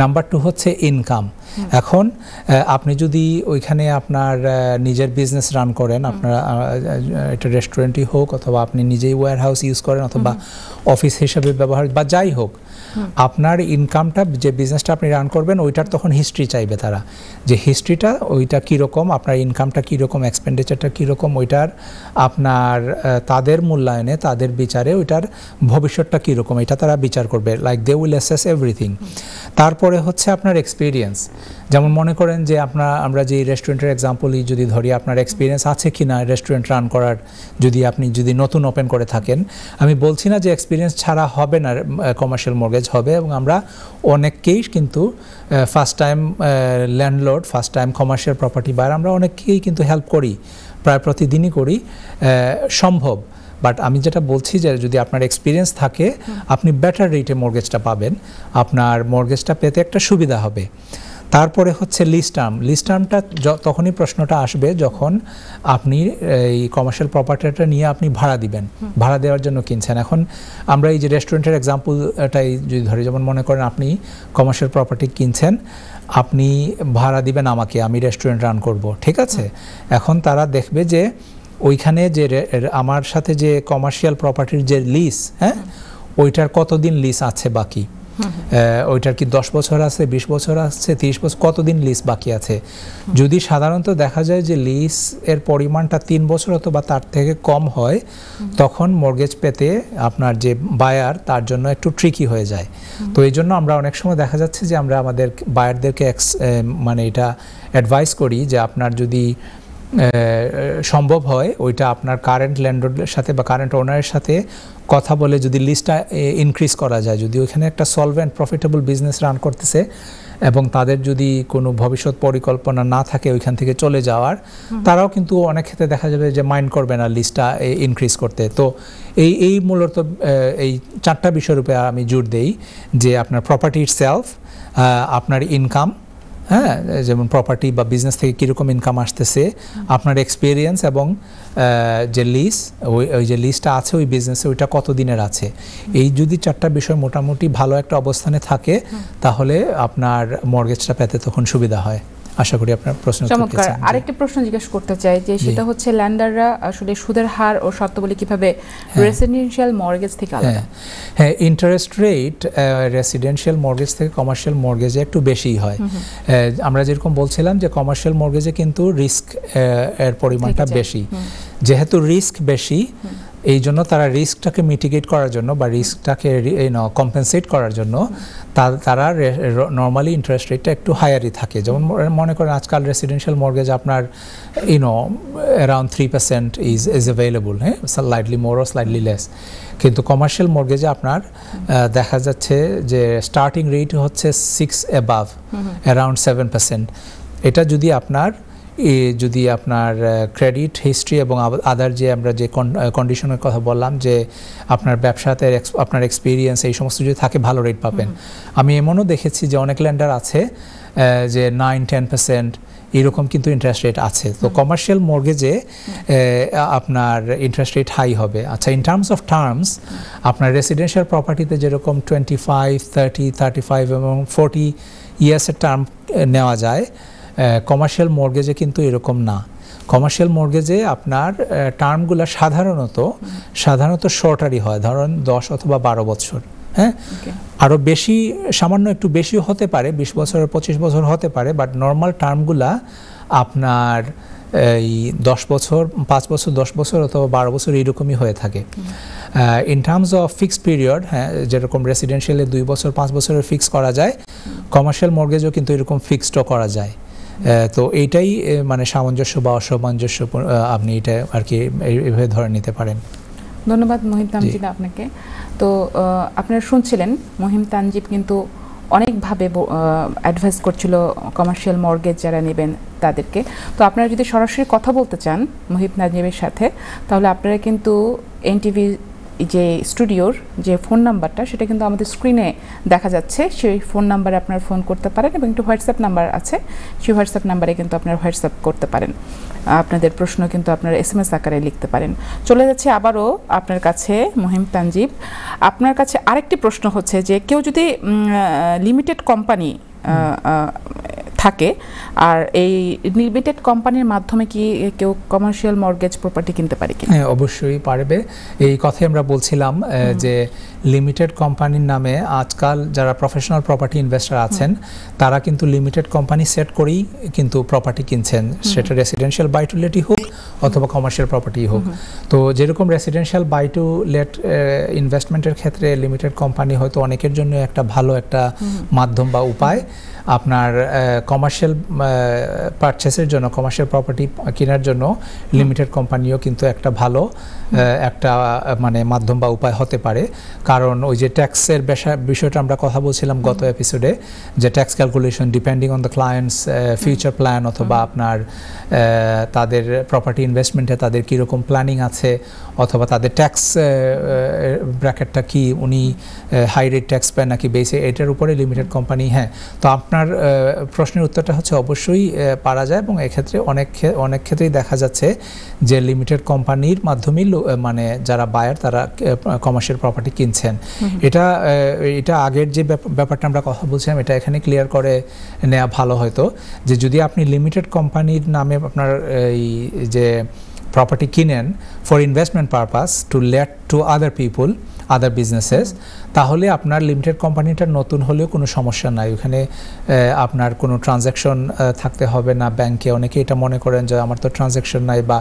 নাম্বার 2 হচ্ছে ইনকাম। এখন আপনি যদি ওইখানে আপনার নিজের বিজনেস রান করেন, আপনার এটা রেস্টুরেন্টই হোক অথবা আপনি নিজেই ওয়্যার হাউস ইউজ করেন অথবা অফিস হিসাবে ব্যবহার বা যাই হোক, আপনার ইনকামটা যে বিজনেসটা আপনি রান করবেন ওইটার তখন হিস্ট্রি চাইবে তারা, যে হিস্ট্রিটা ওইটা কীরকম, আপনার ইনকামটা কীরকম, এক্সপেন্ডিচারটা কীরকম, ওইটার আপনার তাদের মূল্যায়নে, তাদের বিচারে ওইটার ভবিষ্যৎটা কীরকম, এটা তারা বিচার করবে। Like they will assess everything. তারপরে হচ্ছে আপনার এক্সপিরিয়েন্স। যেমন মনে করেন যে আমরা যে রেস্টুরেন্টের এক্সাম্পলই যদি ধরি, আপনার এক্সপিরিয়েন্স আছে কি না রেস্টুরেন্ট রান করার, আপনি যদি নতুন ওপেন করে থাকেন। আমি বলছি না যে এক্সপিরিয়েন্স ছাড়া হবে না, কমার্শিয়াল মর্গেজ হবে, এবং আমরা অনেককেই কিন্তু first time landlord, first time commercial property buyer, আমরা অনেককেই কিন্তু হেল্প করি, প্রায় প্রতিদিনই করি, সম্ভব। বাট আমি যেটা বলছি যে যদি আপনার এক্সপিরিয়েন্স থাকে, আপনি বেটার রেটে মর্গেজটা পাবেন, আপনার মর্গেজটা পেতে একটা সুবিধা হবে। তারপরে হচ্ছে লিজ টার্মটা তখনই প্রশ্নটা আসবে যখন আপনি এই কমার্শিয়াল প্রপার্টিটা নিয়ে আপনি ভাড়া দিবেন, ভাড়া দেওয়ার জন্য কিনছেন। এখন আমরা এই যে রেস্টুরেন্টের এক্সাম্পলটাই যদি ধরি, যেমন মনে করেন আপনি কমার্শিয়াল প্রপার্টি কিনছেন, আপনি ভাড়া দিবেন আমাকে, আমি রেস্টুরেন্ট রান করব, ঠিক আছে। এখন তারা দেখবে যে ওইখানে যে আমার সাথে যে কমার্শিয়াল প্রপার্টির যে লিজ, হ্যাঁ, ওইটার কতদিন লিজ আছে বাকি, ওইটার কি 10 বছর আছে, 20 বছর আছে, 30 বছর, কতদিন লিজ বাকি আছে। যদি সাধারণত দেখা যায় যে লিজ এর পরিমাণটা 3 বছর অথবা তার থেকে কম হয়, তখন মর্গেজ পেতে আপনার যে বায়ার তার জন্য একটু ট্রিকি হয়ে যায়। তো এই জন্য আমরা অনেক সময় দেখা যাচ্ছে যে আমরা আমাদের বায়ারদেরকে মানে এটা অ্যাডভাইস করি যে আপনার যদি সম্ভব হয় ওইটা আপনার কারেন্ট ল্যান্ডলর্ডের সাথে বা কারেন্ট ওনারের সাথে কথা বলে যদি লিস্টটা ইনক্রিজ করা যায়, যদি ওইখানে একটা সলভেন্ট প্রফিটেবল বিজনেস রান করতেছে এবং তাদের যদি কোনো ভবিষ্যৎ পরিকল্পনা না থাকে ওইখান থেকে চলে যাওয়ার, তারাও কিন্তু অনেক ক্ষেত্রে দেখা যাবে যে মাইন্ড করবে না লিস্টটা ইনক্রিজ করতে। তো এই মূলত এই 4টা বিষয়ের উপরে আমি জোর দেই, যে আপনার প্রপার্টি ইটসেলফ, আপনার ইনকাম, হ্যাঁ, যেমন প্রপার্টি বা বিজনেস থেকে কীরকম ইনকাম আসতেছে, আপনার এক্সপিরিয়েন্স, এবং যে লিজ, ওই যে লিজটা আছে ওই বিজনেসে ওইটা কত দিনের আছে। এই যদি 4টা বিষয় মোটামুটি ভালো একটা অবস্থানে থাকে, তাহলে আপনার মর্গেজটা পেতে তখন সুবিধা হয়। আশা করি আপনার প্রশ্ন। চমৎকার। আরেকটা প্রশ্ন জিজ্ঞেস করতে চাই, যে সেটা হচ্ছে ল্যান্ডাররা আসলে সুদের হার ও শর্তাবলী কিভাবে রেসিডেন্সিয়াল মর্গেজ থেকে আলাদা? হ্যাঁ, ইন্টারেস্ট রেট রেসিডেন্সিয়াল মর্গেজ থেকে কমার্শিয়াল মর্গেজে একটু বেশিই হয়। আমরা যেরকম বলছিলাম যে কমার্শিয়াল মর্গেজে কিন্তু রিস্ক এর পরিমাণটা বেশি, যেহেতু রিস্ক বেশি, এই জন্য তারা রিস্কটাকে মিটিগেট করার জন্য বা রিস্কটাকে কম্পেনসেট করার জন্য তারা নর্মালি ইন্টারেস্ট রেটটা একটু হায়ারই থাকে। যেমন মনে করেন আজকাল রেসিডেন্সিয়াল মর্গেজ আপনার অ্যারাউন্ড 3% ইজ অ্যাভেলেবল, হ্যাঁ, স্লাইটলি মোর ও স্লাইটলি লেস। কিন্তু কমার্শিয়াল মর্গেজে আপনার দেখা যাচ্ছে যে স্টার্টিং রেট হচ্ছে 6 অ্যাবাভ, অ্যারাউন্ড 7%। এটা যদি আপনার ক্রেডিট হিস্ট্রি এবং আদার যে আমরা যে কন্ডিশনের কথা বললাম, যে আপনার ব্যবসাতে আপনার এক্সপিরিয়েন্স, এই সমস্ত যদি থাকে ভালো রেট পাবেন। আমি এমনও দেখেছি যে অনেক ল্যান্ডার আছে যে 9-10% এরকম কিন্তু ইন্টারেস্ট রেট আছে। তো কমার্শিয়াল মর্গেজে আপনার ইন্টারেস্ট রেট হাই হবে। আচ্ছা, ইন টার্মস অফ টার্মস আপনার রেসিডেন্সিয়াল প্রপার্টিতে যেরকম 25, 30, 35 এবং 40 ইয়ার্সের টার্ম নেওয়া যায়, কমার্শিয়াল মর্গেজে কিন্তু এরকম না। কমার্শিয়াল মর্গেজে আপনার টার্মগুলো সাধারণত শর্টারই হয়, ধরুন 10 অথবা 12 বছর। হ্যাঁ, আরও বেশি, সামান্য একটু বেশিও হতে পারে, 20 বছরের 25 বছর হতে পারে, বাট নর্মাল টার্মগুলা আপনার এই 10 বছর, 5 বছর, 10 বছর অথবা 12 বছর এইরকমই হয়ে থাকে। In terms of fixed period, হ্যাঁ, যেরকম রেসিডেন্সিয়ালে 2 বছর 5 বছরের ফিক্স করা যায়, কমার্শিয়াল মর্গেজও কিন্তু এরকম ফিক্সডও করা যায়। তো এইটাই মানে সামঞ্জস্য বা অসামঞ্জস্য, আপনি এটা আর কি এইভাবে ধরে নিতে পারেন। ধন্যবাদ মহিম তানজিব আপনাকে। তো আপনারা শুনছিলেন মহিম তানজিব কিন্তু অনেকভাবে অ্যাডভাইস করছিল কমার্শিয়াল মর্গেজ যারা নেবেন তাদেরকে। তো আপনারা যদি সরাসরি কথা বলতে চান মহিম তানজিবের সাথে, তাহলে আপনারা কিন্তু এনটিভি যে স্টুডিওর যে ফোন নাম্বারটা, সেটা কিন্তু আমাদের স্ক্রিনে দেখা যাচ্ছে। সেই ফোন নাম্বারে আপনারা ফোন করতে পারেন এবং একটু হোয়াটসঅ্যাপ নাম্বার আছে, সেই হোয়াটসঅ্যাপ নাম্বারে কিন্তু আপনারা হোয়াটসঅ্যাপ করতে পারেন। আপনাদের প্রশ্ন কিন্তু আপনারা SMS আকারে লিখতে পারেন। চলে যাচ্ছে আবারও আপনার কাছে মহিম তানজিব। আপনার কাছে আরেকটি প্রশ্ন হচ্ছে যে কেউ যদি লিমিটেড কোম্পানি থাকে, আর এই লিমিটেড কোম্পানির মাধ্যমে কি কেউ কমার্শিয়াল মর্গেজ প্রপার্টি কিনতে পারে কি? হ্যাঁ, অবশ্যই পারবে। এই কথাই আমরা বলছিলাম যে লিমিটেড কোম্পানির নামে আজকাল যারা প্রফেশনাল প্রপার্টি ইনভেস্টর আছেন, তারা কিন্তু লিমিটেড কোম্পানি সেট করেই কিন্তু প্রপার্টি কিনছেন, সেটা রেসিডেন্সিয়াল বাই টু লেটই হোক অথবা কমার্শিয়াল প্রপার্টি হোক। তো যেরকম রেসিডেন্সিয়াল বাই টু লেট ইনভেস্টমেন্টের ক্ষেত্রে লিমিটেড কোম্পানি হয়তো অনেকের জন্য একটা ভালো একটা মাধ্যম বা উপায়, আপনার কমার্শিয়াল পারচেসের জন্য, কমার্শিয়াল প্রপার্টি কেনার জন্য লিমিটেড কোম্পানিও কিন্তু একটা ভালো একটা মানে মাধ্যম বা উপায় হতে পারে। কারণ ওই যে ট্যাক্সের বিষয়টা আমরা কথা বলছিলাম গত এপিসোডে, যে tax calculation depending on the clients future plan অথবা আপনার তাদের প্রপার্টি ইনভেস্টমেন্টে তাদের কীরকম প্ল্যানিং আছে অথবা তাদের ট্যাক্স ব্র্যাকেটটা কি, উনি হাই রেট ট্যাক্স পায় নাকি বেসে, এটার উপরে লিমিটেড কোম্পানি। হ্যাঁ, তো আপনার প্রশ্নের উত্তরটা হচ্ছে অবশ্যই পারা যায়, এবং এক্ষেত্রে অনেক ক্ষেত্রেই দেখা যাচ্ছে যে লিমিটেড কোম্পানির মাধ্যমেই মানে যারা বায়ার তারা কমার্শিয়াল প্রপার্টি কিনছেন। এটা আগের যে ব্যাপারটা আমরা কথা বলছিলাম, এটা এখানে ক্লিয়ার করে নেওয়া ভালো হয়তো, যে যদি আপনি লিমিটেড কোম্পানির নামে আপনার এই যে প্রপার্টি কিনেন for investment purpose to let to other people, other businesses, তাহলে আপনার লিমিটেড কোম্পানিটা নতুন হলেও কোনো সমস্যা নাই। ওখানে আপনার কোনো ট্রানজ্যাকশন থাকতে হবে না ব্যাংকে। অনেকে এটা মনে করেন যে আমার তো ট্রানজ্যাকশন নাই বা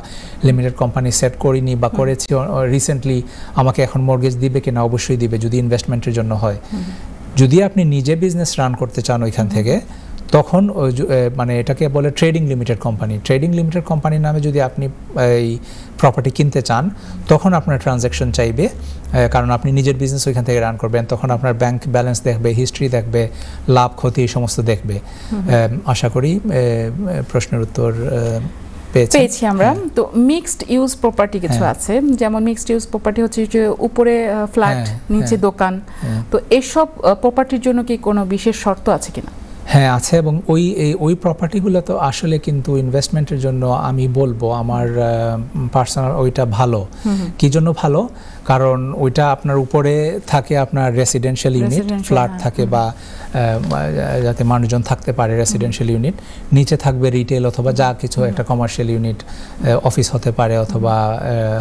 লিমিটেড কোম্পানি সেট করিনি বা করেছি রিসেন্টলি, আমাকে এখন মর্গেজ দিবে কিনা? অবশ্যই দিবে যদি ইনভেস্টমেন্টের জন্য হয়। যদি আপনি নিজে বিজনেস রান করতে চান ওইখান থেকে, তখন মানে এটাকে বলে trading limited company. Trading limited কোম্পানির নামে যদি আপনি এই প্রপার্টি কিনতে চান, তখন আপনার ট্রানজ্যাকশন চাইবে, কারণ আপনি নিজের বিজনেস ওইখান থেকে রান করবেন। তখন আপনার ব্যাংক ব্যালেন্স দেখবে, হিস্ট্রি দেখবে, লাভ ক্ষতি এই সমস্ত দেখবে। আশা করি প্রশ্নের উত্তর পেয়েছি আমরা। তো মিক্সড ইউজ প্রপার্টি কিছু আছে, যেমন মিক্সড ইউজ প্রপার্টি হচ্ছে যে উপরে ফ্ল্যাট, নিচে দোকান। তো এসব প্রপার্টির জন্য কি কোনো বিশেষ শর্ত আছে কিনা? হ্যাঁ, আছে, এবং ওই প্রপার্টিগুলো তো আসলে কিন্তু ইনভেস্টমেন্টের জন্য আমি বলবো আমার পার্সোনাল ওইটা ভালো। কি জন্য ভালো? কারণ ওইটা আপনার উপরে থাকে আপনার রেসিডেন্সিয়াল ইউনিট, ফ্ল্যাট থাকে বা যাতে মানুষজন থাকতে পারে রেসিডেন্সিয়াল ইউনিট, নিচে থাকবে রিটেল অথবা যা কিছু একটা কমার্শিয়াল ইউনিট, অফিস হতে পারে অথবা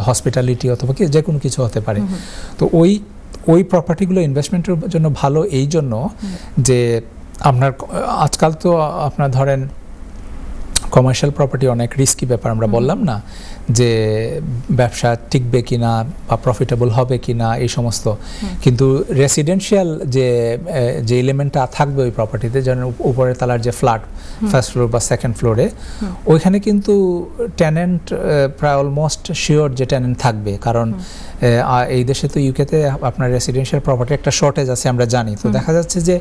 হসপিটালিটি অথবা যে কোনো কিছু হতে পারে। তো ওই প্রপার্টিগুলো ইনভেস্টমেন্টের জন্য ভালো এই জন্য যে আপনার আজকাল তো আপনার ধরেন কমার্শিয়াল প্রপার্টি অনেক রিস্কি ব্যাপার, আমরা বললাম না যে ব্যবসা টিকবে কিনা বা প্রফিটেবল হবে কিনা এই সমস্ত। কিন্তু রেসিডেন্সিয়াল যে এলিমেন্টটা থাকবে ওই প্রপার্টিতে, যেমন উপরের তলার যে ফ্ল্যাট, ফার্স্ট ফ্লোর বা সেকেন্ড ফ্লোরে, ওইখানে কিন্তু টেনেন্ট প্রায় অলমোস্ট শিওর যে টেনেন্ট থাকবে। কারণ এই দেশে তো ইউকেতে আপনার রেসিডেন্সিয়াল প্রপার্টি একটা শর্টেজ আছে আমরা জানি। তো দেখা যাচ্ছে যে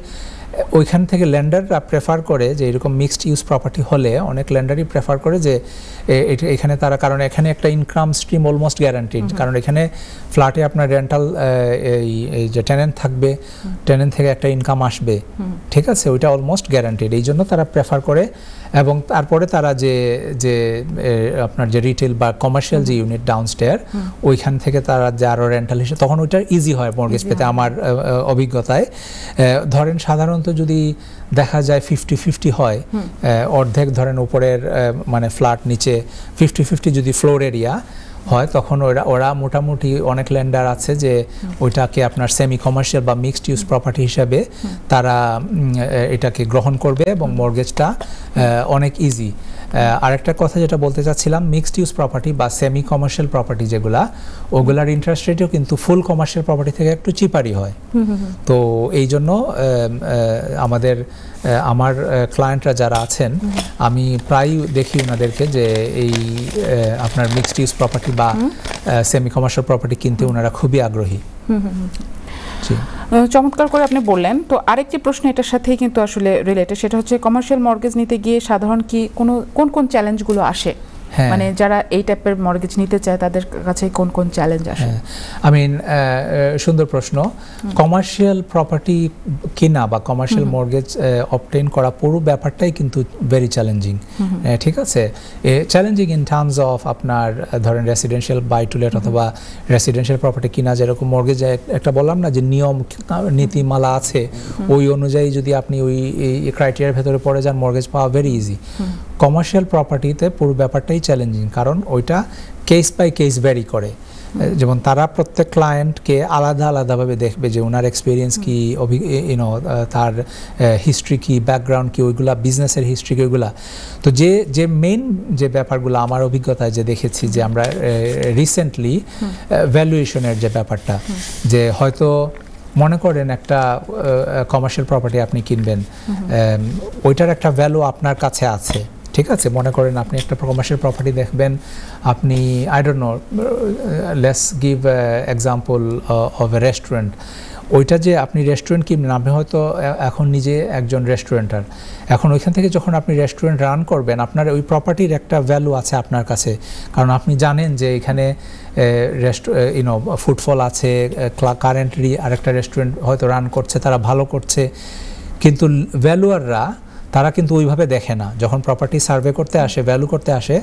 ওইখান থেকে ল্যান্ডাররা প্রেফার করে যে এরকম মিক্সড ইউজ প্রপার্টি হলে অনেক ল্যান্ডারই প্রেফার করে যে এখানে তারা, কারণ এখানে একটা ইনকাম স্ট্রিম অলমোস্ট গ্যারান্টিড, কারণ এখানে ফ্ল্যাটে আপনার রেন্টাল এই যে টেনেন্ট থাকবে, টেনেন্ট থেকে একটা ইনকাম আসবে, ঠিক আছে, ওইটা অলমোস্ট গ্যারান্টিড, এই জন্য তারা প্রেফার করে। এবং তারপরে তারা যে আপনার যে রিটেল বা কমার্শিয়াল যে ইউনিট ডাউনস্টেয়ার, ওইখান থেকে তারা যে আরও রেন্টাল হিসেবে, তখন ওইটা ইজি হয় মর্গেজ পেতে আমার অভিজ্ঞতায়। ধরেন সাধারণত যদি দেখা যায় 50-50 হয়, অর্ধেক ধরেন উপরের মানে ফ্ল্যাট, নিচে 50-50 যদি ফ্লোর এরিয়া হয়, তখন ওরা মোটামুটি অনেক ল্যান্ডার আছে যে ওইটাকে আপনার সেমি কমার্শিয়াল বা মিক্সড ইউজ প্রপার্টি হিসাবে তারা এটাকে গ্রহণ করবে এবং মর্গেজটা অনেক ইজি। আরেকটা কথা যেটা বলতে চাচ্ছিলাম, মিক্সড ইউজ প্রপার্টি বা সেমি কমার্শিয়াল প্রপার্টি যেগুলা, ওগুলার ইন্টারেস্ট রেটও কিন্তু ফুল কমার্শিয়াল প্রপার্টি থেকে একটু চিপারই হয়। তো এই জন্য আমার ক্লায়েন্টরা যারা আছেন, আমি প্রায় দেখি ওনাদেরকে যে এই আপনার মিক্সড ইউজ প্রপার্টি বা সেমি কমার্শিয়াল প্রপার্টি কিনতে ওনারা খুবই আগ্রহী। চমৎকার করে আপনি বললেন। তো আরেকটি প্রশ্ন এটার সাথেই কিন্তু আসলে রিলেটেড, সেটা হচ্ছে কমার্শিয়াল মর্গেজ নিতে গিয়ে সাধারণ কি কোন চ্যালেঞ্জগুলো আসে? মানে যারা এই টাইপের মর্গেজ নিতে চায় তাদের কাছে কোন চ্যালেঞ্জ আসে? সুন্দর প্রশ্ন। কমার্শিয়াল প্রপার্টি কিনা বা কমার্শিয়াল মর্গেজ অবটেইন করা পুরো ব্যাপারটাই কিন্তু ভেরি চ্যালেঞ্জিং, ঠিক আছে। চ্যালেঞ্জিং ইন টার্মস অফ আপনার ধরেন রেসিডেন্সিয়াল বাই টু লেট অথবা রেসিডেন্সিয়াল প্রপার্টি কিনা, যেরকম মর্গেজ একটা বললাম না যে নিয়ম নীতিমালা আছে, ওই অনুযায়ী যদি আপনি ওই ক্রাইটেরিয়ার ভেতরে পড়ে যান, মর্গেজ পাওয়া ভেরি ইজি। কমার্শিয়াল প্রপার্টিতে পুরো ব্যাপারটাই চ্যালেঞ্জিং, কারণ ওইটা কেস বাই কেস ভ্যারি করে। যেমন তারা প্রত্যেক ক্লায়েন্টকে আলাদাভাবে দেখবে যে ওনার এক্সপিরিয়েন্স কি, তার হিস্ট্রি কি, ব্যাকগ্রাউন্ড কি, ওইগুলা বিজনেসের হিস্ট্রি কি, ওইগুলা। তো যে মেইন যে ব্যাপারগুলো আমার অভিজ্ঞতায় যে দেখেছি, যে আমরা রিসেন্টলি ভ্যালুয়েশনের যে ব্যাপারটা, যে হয়তো মনে করেন একটা কমার্শিয়াল প্রপার্টি আপনি কিনবেন, ওইটার একটা ভ্যালু আপনার কাছে আছে, ঠিক আছে। মনে করেন আপনি একটা কমার্শিয়াল প্রপার্টি দেখবেন, আপনি I don't know, let's give example of A restaurant. ওইটা যে আপনি রেস্টুরেন্ট কিনবেন, আপনি হয়তো এখন নিজে একজন রেস্টুরেন্টার, এখন ওইখান থেকে যখন আপনি রেস্টুরেন্ট রান করবেন, আপনার ওই প্রপার্টির একটা ভ্যালু আছে আপনার কাছে, কারণ আপনি জানেন যে এখানে ফুটফল আছে, কারেন্টলি আরেকটা রেস্টুরেন্ট হয়তো রান করছে, তারা ভালো করছে। কিন্তু ভ্যালুয়াররা তারা কিন্তু ওইভাবে দেখে না, যখন প্রপার্টি সার্ভে করতে আসে, ভ্যালু করতে আসে,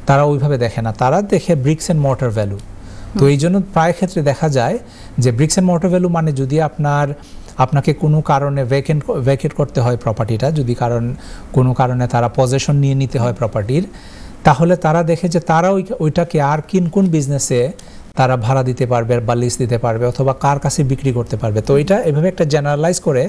তারা ওইভাবে দেখে না, তারা দেখে ব্রিক্স অ্যান্ড মর্টার ভ্যালু। তো এই জন্য প্রায় ক্ষেত্রে দেখা যায় যে ব্রিক্স অ্যান্ড মর্টার ভ্যালু মানে যদি আপনাকে কোনো কারণে ভ্যাকেট করতে হয় প্রপার্টিটা, যদি কোনো কারণে তারা পজেশন নিয়ে নিতে হয় প্রপার্টির, তাহলে তারা দেখে যে তারা ওইটাকে আর কোন বিজনেসে তারা ভাড়া দিতে পারবে বা লিজ দিতে পারবে অথবা কার কাছে বিক্রি করতে পারবে। তো এটা এভাবে একটা জেনারেলাইজ করে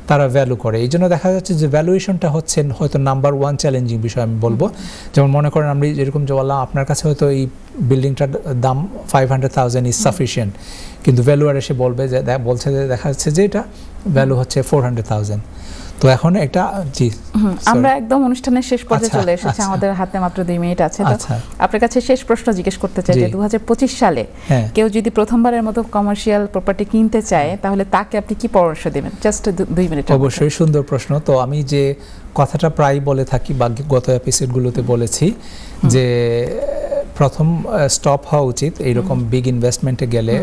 তারা ভ্যালু করে। এই জন্য দেখা যাচ্ছে যে ভ্যালুয়েশনটা হচ্ছে হয়তো নাম্বার 1 চ্যালেঞ্জিং বিষয় আমি বলবো। যেমন মনে করেন আমি যেরকম যে বললাম, আপনার কাছে হয়তো এই বিল্ডিংটার দাম 500,000 ইজ সাফিসিয়েন্ট, কিন্তু ভ্যালুয়ার এসে বলছে যে দেখা যাচ্ছে যে এটা ভ্যালু হচ্ছে 400,000। তো এখন এটা আমরা একদম অনুষ্ঠানের শেষ পর্যায়ে চলে এসেছি, আমাদের হাতে মাত্র 2 মিনিট আছে। আপনার কাছে শেষ প্রশ্ন জিজ্ঞেস করতে চাই যে 2025 সালে কেউ যদি প্রথমবারের মতো কমার্শিয়াল প্রপার্টি কিনতে চায়, তাহলে তাকে আপনি কি পরামর্শ দেবেন? Just 2 minute. অবশ্যই সুন্দর প্রশ্ন। তো আমি যে কথাটা প্রায় বলে থাকি বা গত এপিসোডগুলোতে বলেছি যে প্রথম স্টপ হওয়া উচিত এইরকম বিগ ইনভেস্টমেন্টে গেলে,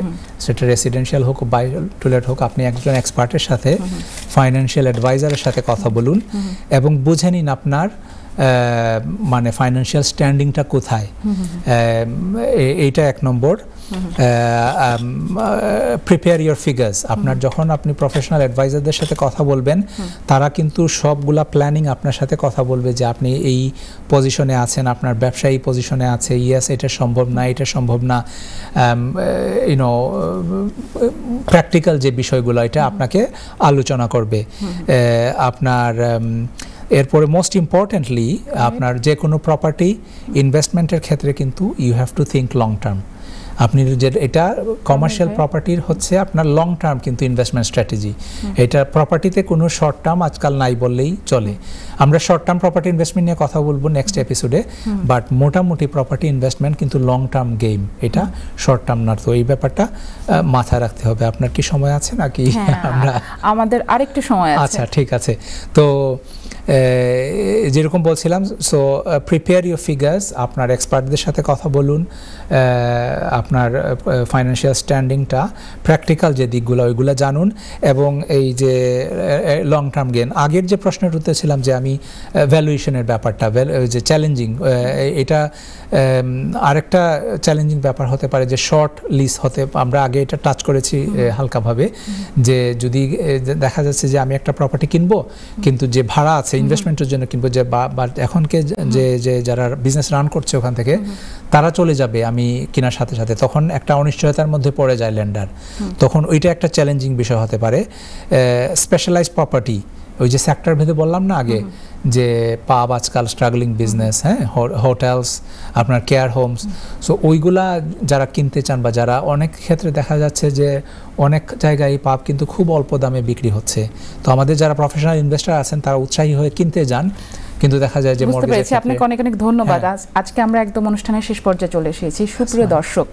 সেটা রেসিডেন্সিয়াল হোক বাই টু লেট হোক, আপনি একজন এক্সপার্টের সাথে, ফাইন্যান্সিয়াল অ্যাডভাইজারের সাথে কথা বলুন এবং বুঝে নিন আপনার মানে ফাইন্যান্সিয়াল স্ট্যান্ডিংটা কোথায়। এইটা 1 নম্বর। Prepare your figures. আপনার যখন আপনি প্রফেশনাল অ্যাডভাইজারদের সাথে কথা বলবেন, তারা কিন্তু সবগুলা প্ল্যানিং আপনার সাথে কথা বলবে যে আপনি এই পজিশনে আছেন, আপনার ব্যবসা এই পজিশনে আছে, ইয়েস এটা সম্ভব না, এটা সম্ভব না, প্র্যাকটিক্যাল যে বিষয়গুলো এটা আপনাকে আলোচনা করবে। আপনার এরপরে মোস্ট ইম্পর্টেন্টলি আপনার যে কোনো প্রপার্টি ইনভেস্টমেন্টের ক্ষেত্রে কিন্তু you have to think long term. আপনি যে এটা কমার্শিয়াল প্রপার্টির হচ্ছে আপনার লং টার্ম কিন্তু ইনভেস্টমেন্ট স্ট্র্যাটেজি। এটা প্রপার্টিতে কোনো শর্ট টার্ম আজকাল নাই বললেই চলে। আমরা শর্ট টার্ম প্রপার্টি ইনভেস্টমেন্ট নিয়ে কথা বলবো নেক্সট এপিসোডে, বাট মোটামুটি প্রপার্টি ইনভেস্টমেন্ট কিন্তু লং টার্ম গেম, এটা শর্ট টার্ম না। তো এই ব্যাপারটা মাথায় রাখতে হবে। আপনার কি সময় আছে নাকি? আমরা আমাদের আরেকটু সময় আছে। আচ্ছা, ঠিক আছে। তো যেরকম বলছিলাম, সো প্রিপেয়ার ইউর ফিগার্স, আপনার এক্সপার্টদের সাথে কথা বলুন, আপনার ফাইন্যান্সিয়াল স্ট্যান্ডিংটা, প্র্যাকটিক্যাল যে দিকগুলো ওইগুলো জানুন, এবং এই যে লং টার্ম গেন, আগের যে প্রশ্নের উত্তর ছিলাম যে আমি ভ্যালুয়েশনের ব্যাপারটা যে চ্যালেঞ্জিং, এটা আরেকটা চ্যালেঞ্জিং ব্যাপার হতে পারে যে শর্ট লিজ হতে, আমরা আগে এটা টাচ করেছি হালকাভাবে, যে যদি দেখা যাচ্ছে যে আমি একটা প্রপার্টি কিনবো কিন্তু যে ভাড়া আছে ইনভেস্টমেন্টের জন্য কিনবো, যে এখনকে যে যারা বিজনেস রান করছে ওখান থেকে তারা চলে যাবে আমি কেনার সাথে সাথে, তখন একটা অনিশ্চয়তার মধ্যে পড়ে যায় লেন্ডার, তখন ওইটা একটা চ্যালেঞ্জিং বিষয় হতে পারে। স্পেশালাইজ প্রপার্টি, ওই যে সেক্টর ভেদে বললাম না আগে, যে পাব আজকাল স্ট্রাগলিং বিজনেস, হ্যাঁ, হোটেলস, আপনার কেয়ার হোমস, সো ওইগুলা যারা কিনতে চান, বা যারা অনেক ক্ষেত্রে দেখা যাচ্ছে যে অনেক জায়গায় পাব কিন্তু খুব অল্প দামে বিক্রি হচ্ছে, তো আমাদের যারা প্রফেশনাল ইনভেস্টর আছেন তারা উৎসাহী হয়ে কিনতে যান, কিন্তু দেখা যায় যে বুঝতে পেরেছি। আপনাকে অনেক অনেক ধন্যবাদ। আজকে আমরা একদম অনুষ্ঠানের শেষ পর্যায়ে চলে এসেছি। সুপ্রিয় দর্শক,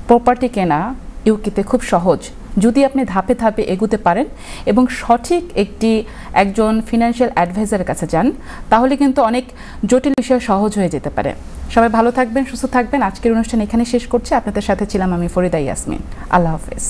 প্রপার্টি কেনা ইউকেতে খুব সহজ যদি আপনি ধাপে ধাপে এগোতে পারেন এবং সঠিক একজন ফিনান্সিয়াল অ্যাডভাইজারের কাছে যান, তাহলে কিন্তু অনেক জটিল বিষয় সহজ হয়ে যেতে পারে। সবাই ভালো থাকবেন, সুস্থ থাকবেন। আজকের অনুষ্ঠান এখানে শেষ করছি। আপনাদের সাথে ছিলাম আমি ফরিদা ইয়াসমিন। আল্লাহ হাফেজ।